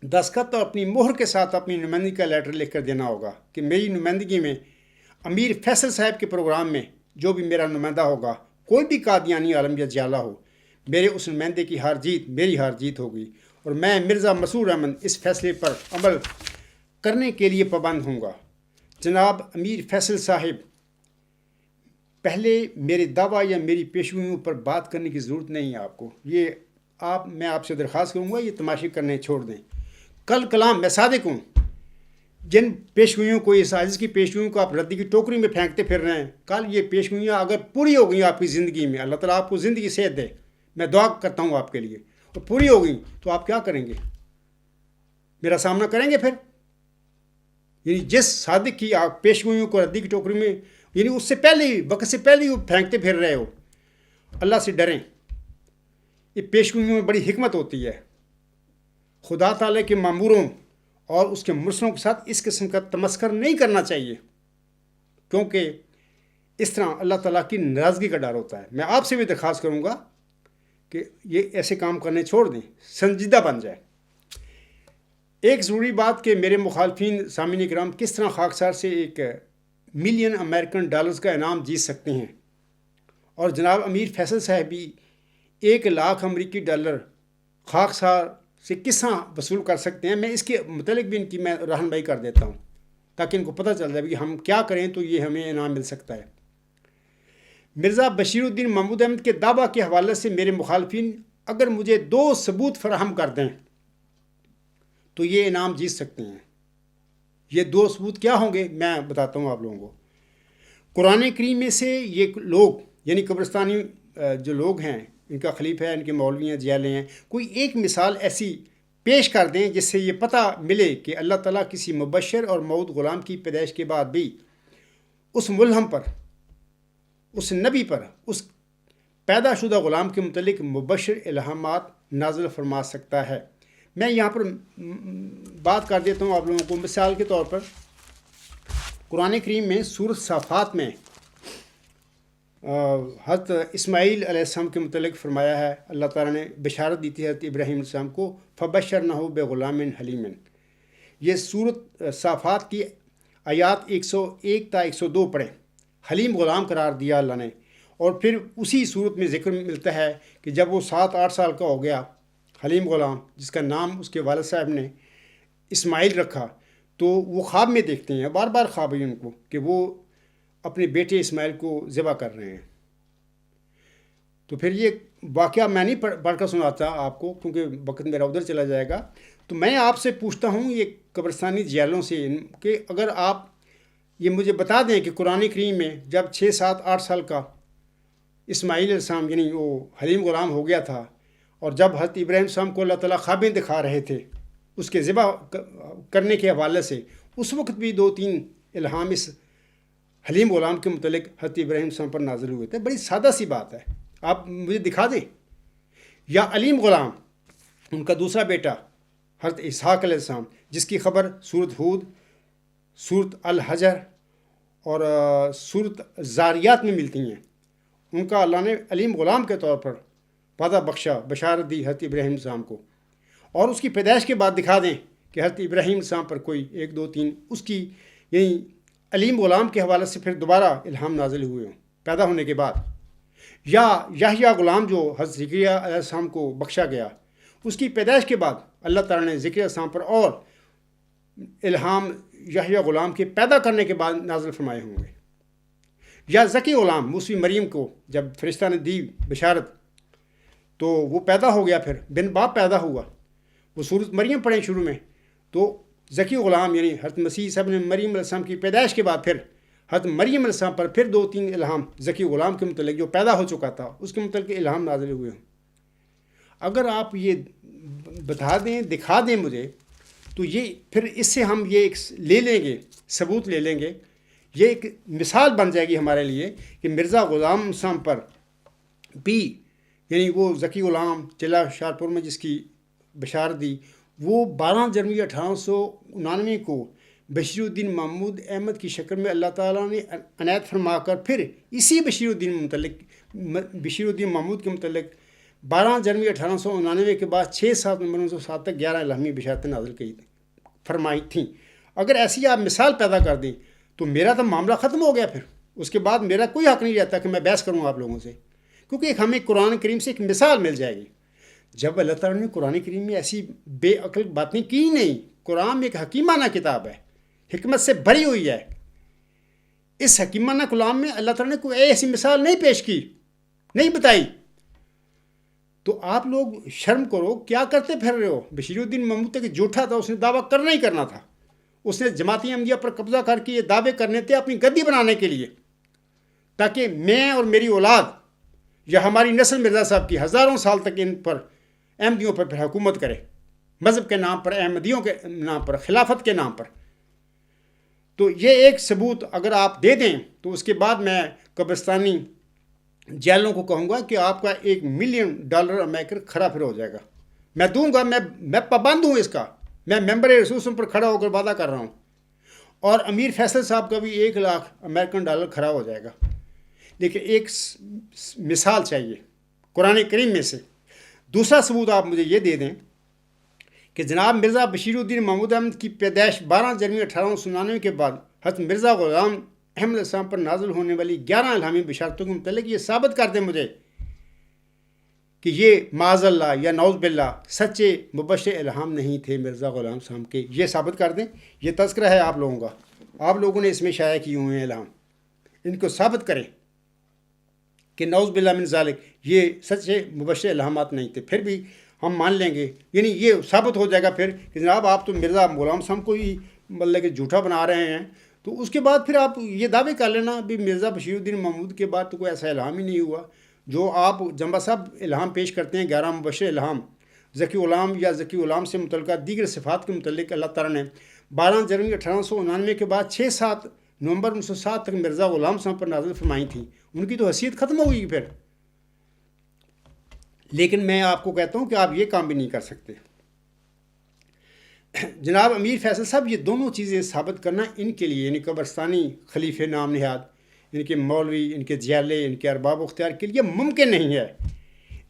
[SPEAKER 1] دستخط اور اپنی مہر کے ساتھ اپنی نمائندگی کا لیٹر لکھ کر دینا ہوگا کہ میری نمائندگی میں امیر فیصل صاحب کے پروگرام میں جو بھی میرا نمائندہ ہوگا، کوئی بھی قادیانی عالم یا جیالہ ہو، میرے اس نمائندے کی ہار جیت میری ہار جیت ہوگی، اور میں مرزا مسعود احمد اس فیصلے پر عمل کرنے کے لیے پابند ہوں گا۔ جناب امیر فیصل صاحب، پہلے میرے دعویٰ یا میری پیشگوئیوں پر بات کرنے کی ضرورت نہیں ہے آپ کو۔ میں آپ سے درخواست کروں گا یہ تماشے کرنے چھوڑ دیں۔ کل کلام میں صادق ہوں، جن پیشگوئیوں کو، اس عاجز کی پیشگوئیوں کو آپ ردی کی ٹوکری میں پھینکتے پھر رہے ہیں، کل یہ پیشگوئیاں اگر پوری ہو گئیں آپ کی زندگی میں، اللہ تعالیٰ آپ کو زندگی صحت دے، میں دعا کرتا ہوں آپ کے لیے، اور پوری ہو گئیں تو آپ کیا کریں گے؟ میرا سامنا کریں گے پھر؟ یعنی جس صادق کی آپ پیشگوئیوں کو ردی کی ٹوکری میں، یعنی اس سے پہلے ہی، وقت سے پہلے ہی وہ پھینکتے پھر رہے ہو۔ اللہ سے ڈریں۔ یہ پیشگوئیوں میں بڑی حکمت ہوتی ہے۔ خدا تعالیٰ کے ماموروں اور اس کے مرسلوں کے ساتھ اس قسم کا تمسخر نہیں کرنا چاہیے، کیونکہ اس طرح اللہ تعالیٰ کی ناراضگی کا ڈر ہوتا ہے۔ میں آپ سے بھی درخواست کروں گا کہ یہ ایسے کام کرنے چھوڑ دیں، سنجیدہ بن جائے۔ ایک ضروری بات کہ میرے مخالفین سامعین کرام کس طرح خاکسار سے $1 ملین امریکن کا انعام جیت سکتے ہیں، اور جناب امیر فیصل صاحب بھی $1 لاکھ امریکی خاکسار سے کس طرح وصول کر سکتے ہیں، میں اس کے متعلق بھی ان کی میں رہنمائی کر دیتا ہوں تاکہ ان کو پتہ چل جائے کہ ہم کیا کریں تو یہ ہمیں انعام مل سکتا ہے۔ مرزا بشیر الدین محمود احمد کے دعویٰ کے حوالے سے میرے مخالفین اگر مجھے 2 ثبوت فراہم کر دیں تو یہ انعام جیت سکتے ہیں۔ یہ 2 ثبوت کیا ہوں گے میں بتاتا ہوں آپ لوگوں کو۔ قرآن کریم میں سے یہ لوگ، یعنی قبرستانی جو لوگ ہیں، ان کا خلیفہ ہے، ان کے مولوی ہیں، جیلے ہیں، کوئی ایک مثال ایسی پیش کر دیں جس سے یہ پتہ ملے کہ اللہ تعالیٰ کسی مبشر اور موعود غلام کی پیدائش کے بعد بھی اس ملہم پر، اس نبی پر، اس پیدا شدہ غلام کے متعلق مبشر الہامات نازل فرما سکتا ہے۔ میں یہاں پر بات کر دیتا ہوں آپ لوگوں کو۔ مثال کے طور پر قرآن کریم میں سورۃ صافات میں حضرت اسماعیل علیہ السلام کے متعلق فرمایا ہے، اللہ تعالیٰ نے بشارت دی تھی حضرت ابراہیم علیہ السلام کو، فبشرنہ بغلام حلیم۔ یہ سورۃ صافات کی آیات 101 تا 102 پڑھیں۔ حلیم غلام قرار دیا اللہ نے، اور پھر اسی صورت میں ذکر ملتا ہے کہ جب وہ 7-8 سال کا ہو گیا، حلیم غلام جس کا نام اس کے والد صاحب نے اسماعیل رکھا، تو وہ خواب میں دیکھتے ہیں، بار بار خواب ہے ان کو کہ وہ اپنے بیٹے اسماعیل کو ذبح کر رہے ہیں۔ تو پھر یہ واقعہ میں نہیں پڑھ کر سناتا آپ کو کیونکہ وقت میرا ادھر چلا جائے گا۔ تو میں آپ سے پوچھتا ہوں یہ قبرستانی جیلوں سے کہ اگر آپ یہ مجھے بتا دیں کہ قرآن کریم میں جب 6-7-8 سال کا اسماعیل علیہ السلام یعنی وہ حلیم غلام ہو گیا تھا، اور جب حضرت ابراہیم السلام کو اللہ تعالیٰ خوابیں دکھا رہے تھے اس کے ذبح کرنے کے حوالے سے، اس وقت بھی 2-3 الہام اس حلیم غلام کے متعلق حضرت ابراہیم السلام پر نازل ہوئے تھے۔ بڑی سادہ سی بات ہے، آپ مجھے دکھا دیں۔ یا علیم غلام، ان کا دوسرا بیٹا حضرت اسحاق علیہ السلام، جس کی خبر سورۃ ہود، سورۃ الحجر اور سورۃ زاریات میں ملتی ہیں۔ ان کا اللہ نے علیم غلام کے طور پر وعدہ بخشا، بشارت دی حضرت ابراہیم السلام کو، اور اس کی پیدائش کے بعد دکھا دیں کہ حضرت ابراہیم السلام پر کوئی 1-2-3 اس کی یعنی علیم غلام کے حوالے سے پھر دوبارہ الہام نازل ہوئے ہوں پیدا ہونے کے بعد۔ یا یحییٰ غلام جو حضرت زکریا علیہ السلام کو بخشا گیا، اس کی پیدائش کے بعد اللہ تعالیٰ نے زکریا علیہ السلام پر اور الہام یحییٰ غلام کے پیدا کرنے کے بعد نازل فرمائے ہوں گے۔ یا زکی غلام، موسیٰ مریم کو جب فرشتہ نے دی بشارت تو وہ پیدا ہو گیا، پھر بن باپ پیدا ہوا، وہ سورۃ مریم پڑھیں شروع میں، تو ذکی غلام یعنی حضرت مسیح صاحب نے مریم علیہ السلام کی پیدائش کے بعد پھر حضرت مریم علیہ السلام پر پھر 2-3 الہام ذکی غلام کے متعلق جو پیدا ہو چکا تھا اس کے متعلق الہام نازل ہوئے ہوں۔ اگر آپ یہ بتا دیں، دکھا دیں مجھے، تو یہ پھر اس سے ہم یہ ایک لے لیں گے، ثبوت لے لیں گے، یہ ایک مثال بن جائے گی ہمارے لیے کہ مرزا غلام صاحب پر بھی، یعنی وہ ذکی غلام چلہ ہوشیارپور میں جس کی بشارت دی، وہ 12 جنوری 1899 کو بشیر الدین محمود احمد کی شکل میں اللہ تعالیٰ نے عنایت فرما کر پھر اسی بشیر الدین محمود کے متعلق 12 جنوری 1899 کے بعد 6-7 نومبر 1907 تک 11 الہامی بشارتیں نازل کی فرمائی تھیں۔ اگر ایسی آپ مثال پیدا کر دیں تو میرا تو معاملہ ختم ہو گیا، پھر اس کے بعد میرا کوئی حق نہیں رہتا کہ میں بحث کروں آپ لوگوں سے، کیونکہ ایک ہمیں قرآن کریم سے ایک مثال مل جائے گی۔ جب اللہ تعالیٰ نے قرآن کریم میں ایسی بے عقل باتیں کی نہیں، قرآن ایک حکیمانہ کتاب ہے، حکمت سے بھری ہوئی ہے، اس حکیمانہ کلام میں اللہ تعالیٰ نے کوئی ایسی مثال نہیں پیش کی، نہیں بتائی، تو آپ لوگ شرم کرو، کیا کرتے پھر رہے ہو؟ بشیر الدین محمود تک جھوٹا تھا، اس نے دعویٰ کرنا ہی کرنا تھا، اس نے جماعتی احمدیہ پر قبضہ کر کے یہ دعوے کرنے تھے اپنی گدی بنانے کے لیے، تاکہ میں اور میری اولاد یا ہماری نسل مرزا صاحب کی ہزاروں سال تک ان پر احمدیوں پر پھر حکومت کرے، مذہب کے نام پر، احمدیوں کے نام پر، خلافت کے نام پر۔ تو یہ ایک ثبوت اگر آپ دے دیں تو اس کے بعد میں قبرستانی جیلوں کو کہوں گا کہ آپ کا $1 ملین امریکن کھڑا پھر ہو جائے گا، میں دوں گا، میں پابند ہوں اس کا، میں ممبر رسوسم پر کھڑا ہو کر وعدہ کر رہا ہوں، اور امیر فیصل صاحب کا بھی $1 لاکھ امریکن کھڑا ہو جائے گا۔ لیکن ایک مثال چاہیے قرآن کریم میں سے۔ دوسرا ثبوت آپ مجھے یہ دے دیں کہ جناب مرزا بشیر الدین محمود احمد کی پیدائش 12 جنوری 1899 کے بعد حضرت مرزا غلام احمد علیہ السلام پر نازل ہونے والی 11 الہامی بشارتوں کے متعلق یہ ثابت کر دیں مجھے کہ یہ معاذ اللہ یا نعوذ باللہ سچے مبشر الہام نہیں تھے مرزا غلام صاحب کے، یہ ثابت کر دیں۔ یہ تذکرہ ہے آپ لوگوں کا، آپ لوگوں نے اس میں شائع کیے ہوئے ہیں الہام، ان کو ثابت کریں کہ نعوذ باللہ من ذالک یہ سچے مبشر الہامات نہیں تھے، پھر بھی ہم مان لیں گے، یعنی یہ ثابت ہو جائے گا پھر کہ جناب آپ تو مرزا غلام صاحب کو ہی مطلب کہ جھوٹا بنا رہے ہیں، تو اس کے بعد پھر آپ یہ دعوے کر لینا بھی مرزا بشیر الدین محمود کے بعد تو کوئی ایسا الہام ہی نہیں ہوا۔ جو آپ جنبہ صاحب الہام پیش کرتے ہیں 11 مبشر الہام ذکی غلام یا ذکی غلام سے متعلقہ دیگر صفات کے متعلق اللہ تعالیٰ نے 12 جنوری 1899 کے بعد 6-7 نومبر 1907 تک مرزا غلام صاحب پر نازل فرمائی تھیں، ان کی تو حیثیت ختم ہو گئی پھر۔ لیکن میں آپ کو کہتا ہوں کہ آپ یہ کام بھی نہیں کر سکتے۔ جناب امیر فیصل صاحب یہ دونوں چیزیں ثابت کرنا ان کے لیے، یعنی قبرستانی خلیفہ نام نہاد، ان کے مولوی، ان کے جیلے، ان کے ارباب اختیار کے لیے ممکن نہیں ہے۔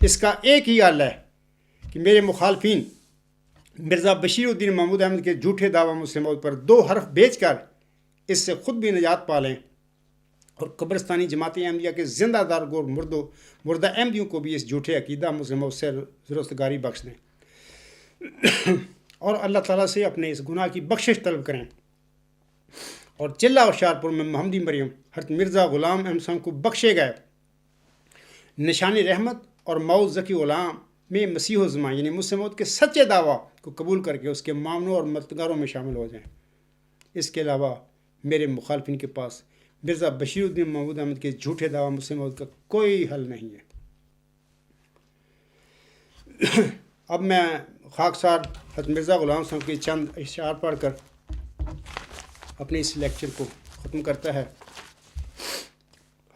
[SPEAKER 1] اس کا ایک ہی حل ہے کہ میرے مخالفین مرزا بشیر الدین محمود احمد کے جھوٹے دعویٰ مسلمات پر 2 حرف بیچ کر اس سے خود بھی نجات پا لیں، اور قبرستانی جماعت احمدیہ کے زندہ دار گور مردہ احمدیوں کو بھی اس جھوٹے عقیدہ مسلمات سے رستگاری بخش دیں، اور اللہ تعالیٰ سے اپنے اس گناہ کی بخشش طلب کریں، اور چلہ ہوشیارپور میں محمدی مریم حضرت مرزا غلام احمد صاحب کو بخشے گئے نشان رحمت اور موت ذکی غلام میں مسیح الزمان یعنی مسلمات کے سچے دعویٰ کو قبول کر کے اس کے مامنوں اور مددگاروں میں شامل ہو جائیں۔ اس کے علاوہ میرے مخالفین کے پاس مرزا بشیر الدین محمود احمد کے جھوٹے دعویٰ مسلمات کا کوئی حل نہیں ہے۔ اب میں خاکسار حضرت مرزا غلام صاحب کے چند اشعار پڑھ کر اپنے اس لیکچر کو ختم کرتا ہے۔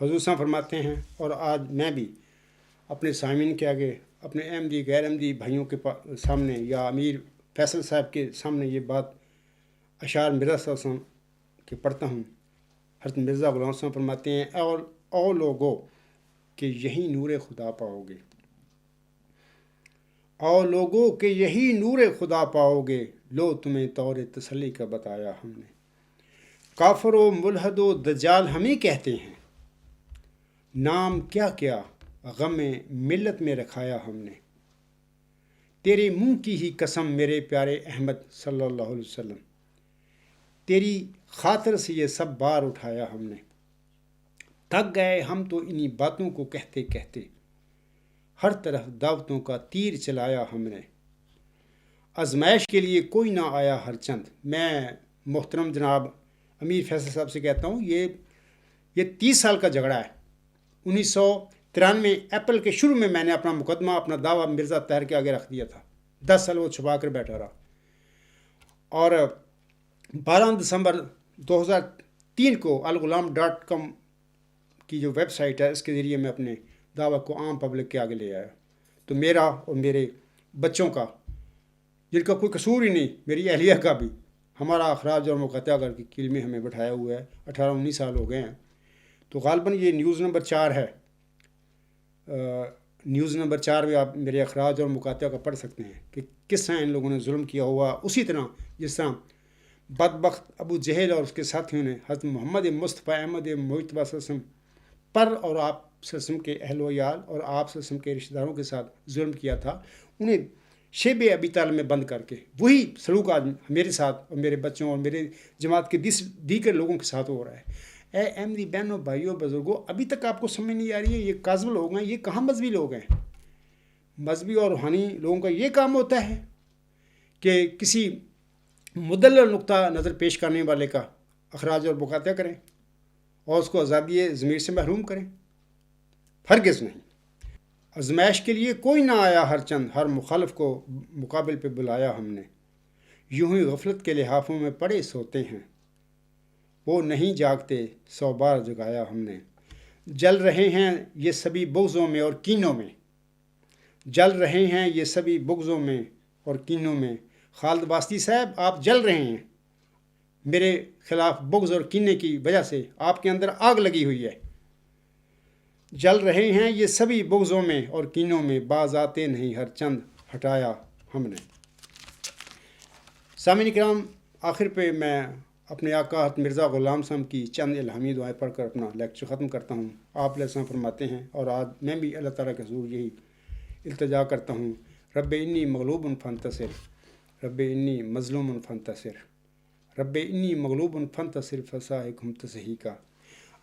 [SPEAKER 1] حضور صاحب فرماتے ہیں، اور آج میں بھی اپنے سامعین کے آگے، اپنے احمدی غیر احمدی بھائیوں کے سامنے یا امیر فیصل صاحب کے سامنے یہ بات اشعار مرزا صاحب صاحب کے پڑھتا ہوں۔ حضرت مرزا غلام صاحب فرماتے ہیں، او لوگو کہ یہی نور خدا پاؤ گے، او لوگو کہ یہی نور خدا پاؤ گے، لو تمہیں طور تسلی کا بتایا ہم نے، کافر و ملحد و دجال ہمیں کہتے ہیں، نام کیا کیا غم ملت میں رکھایا ہم نے، تیرے منہ کی ہی قسم میرے پیارے احمد صلی اللہ علیہ وسلم، تیری خاطر سے یہ سب بار اٹھایا ہم نے، تھک گئے ہم تو انہی باتوں کو کہتے کہتے، ہر طرف دعوتوں کا تیر چلایا ہم نے، آزمائش کے لیے کوئی نہ آیا ہر چند. میں محترم جناب امیر فیصل صاحب سے کہتا ہوں یہ 30 سال کا جھگڑا ہے. 1993 اپریل کے شروع میں نے اپنا مقدمہ اپنا دعویٰ مرزا طاہر کے آگے رکھ دیا تھا. 10 سال وہ چھپا کر بیٹھا رہا اور 12 دسمبر 2003 کو الغلام.com کی جو ویب سائٹ ہے اس کے ذریعے میں اپنے دعویٰ کو عام پبلک کے آگے لے آیا. تو میرا اور میرے بچوں کا جن کا کوئی قصور ہی نہیں, میری اہلیہ کا بھی, ہمارا اخراج اور مقاطعہ کر کے کیل میں ہمیں بٹھایا ہوا ہے. 18-19 سال ہو گئے ہیں. تو غالباً یہ نیوز نمبر 4 ہے. نیوز نمبر 4 میں آپ میرے اخراج اور مقاطعہ کا پڑھ سکتے ہیں کہ کس طرح ان لوگوں نے ظلم کیا ہوا. اسی طرح جس طرح بدبخت ابو جہل اور اس کے ساتھیوں نے حضرت محمد مصطفیٰ احمد مجتبیٰ صلی اللہ علیہ وسلم پر اور آپ صلی اللہ علیہ وسلم کے اہل و عیال اور آپ صلی اللہ علیہ وسلم کے رشتہ داروں کے ساتھ ظلم کیا تھا, انہیں شیب ابی طالب میں بند کر کے وہی سلوک آج میرے ساتھ اور میرے بچوں اور میرے جماعت کے دیگر لوگوں کے ساتھ ہو رہا ہے. اے احمدی بہنوں, بھائیوں, بزرگوں, ابھی تک آپ کو سمجھ نہیں آ رہی ہے یہ کاذب لوگ ہیں. یہ کہاں مذہبی لوگ ہیں؟ مذہبی اور روحانی لوگوں کا یہ کام ہوتا ہے کہ کسی مدلل نقطہ نظر پیش کرنے والے کا اخراج اور مقاطعہ کریں اور اس کو آزادی ضمیر سے محروم کریں. ہرگز نہیں. آزمائش کے لیے کوئی نہ آیا ہر چند, ہر مخالف کو مقابل پہ بلایا ہم نے. یوں ہی غفلت کے لحافوں میں پڑے سوتے ہیں, وہ نہیں جاگتے 100 بار جگایا ہم نے. جل رہے ہیں یہ سبھی بغضوں میں اور کینوں میں, جل رہے ہیں یہ سبھی بغضوں میں اور کینوں میں. خالد واسطی صاحب آپ جل رہے ہیں, میرے خلاف بغض اور کینے کی وجہ سے آپ کے اندر آگ لگی ہوئی ہے. جل رہے ہیں یہ سبھی بغضوں میں اور کینوں میں, باز آتے نہیں ہر چند ہٹایا ہم نے. سامعین کرام, آخر پہ میں اپنے آقا حضرت مرزا غلام صاحب کی چند الہامی دعائیں پڑھ کر اپنا لیکچر ختم کرتا ہوں. آپ علیہ السلام فرماتے ہیں, اور آج میں بھی اللہ تعالیٰ کے حضور یہی التجا کرتا ہوں, رب انی مغلوب فانتصر, رب انی مظلوم فانتصر, رب انی مغلوب فانتصر فساحقہم تضحیقا,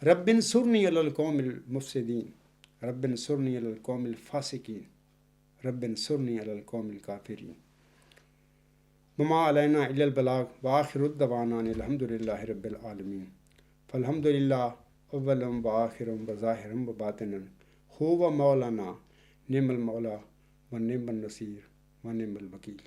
[SPEAKER 1] رب انصرنی علی القوم المفسدین, رب انصرنی علی القوم الفاسقین, رب انصرنی علی القوم الکافرین. وما علینا الا البلاغ وآخر الدعوانا ان الحمد للہ رب العالمین. فالحمد للہ اولا وآخرا وظاہرا وباطنا, هو مولانا نعم المولا ونعم النصیر ونعم الوکیل.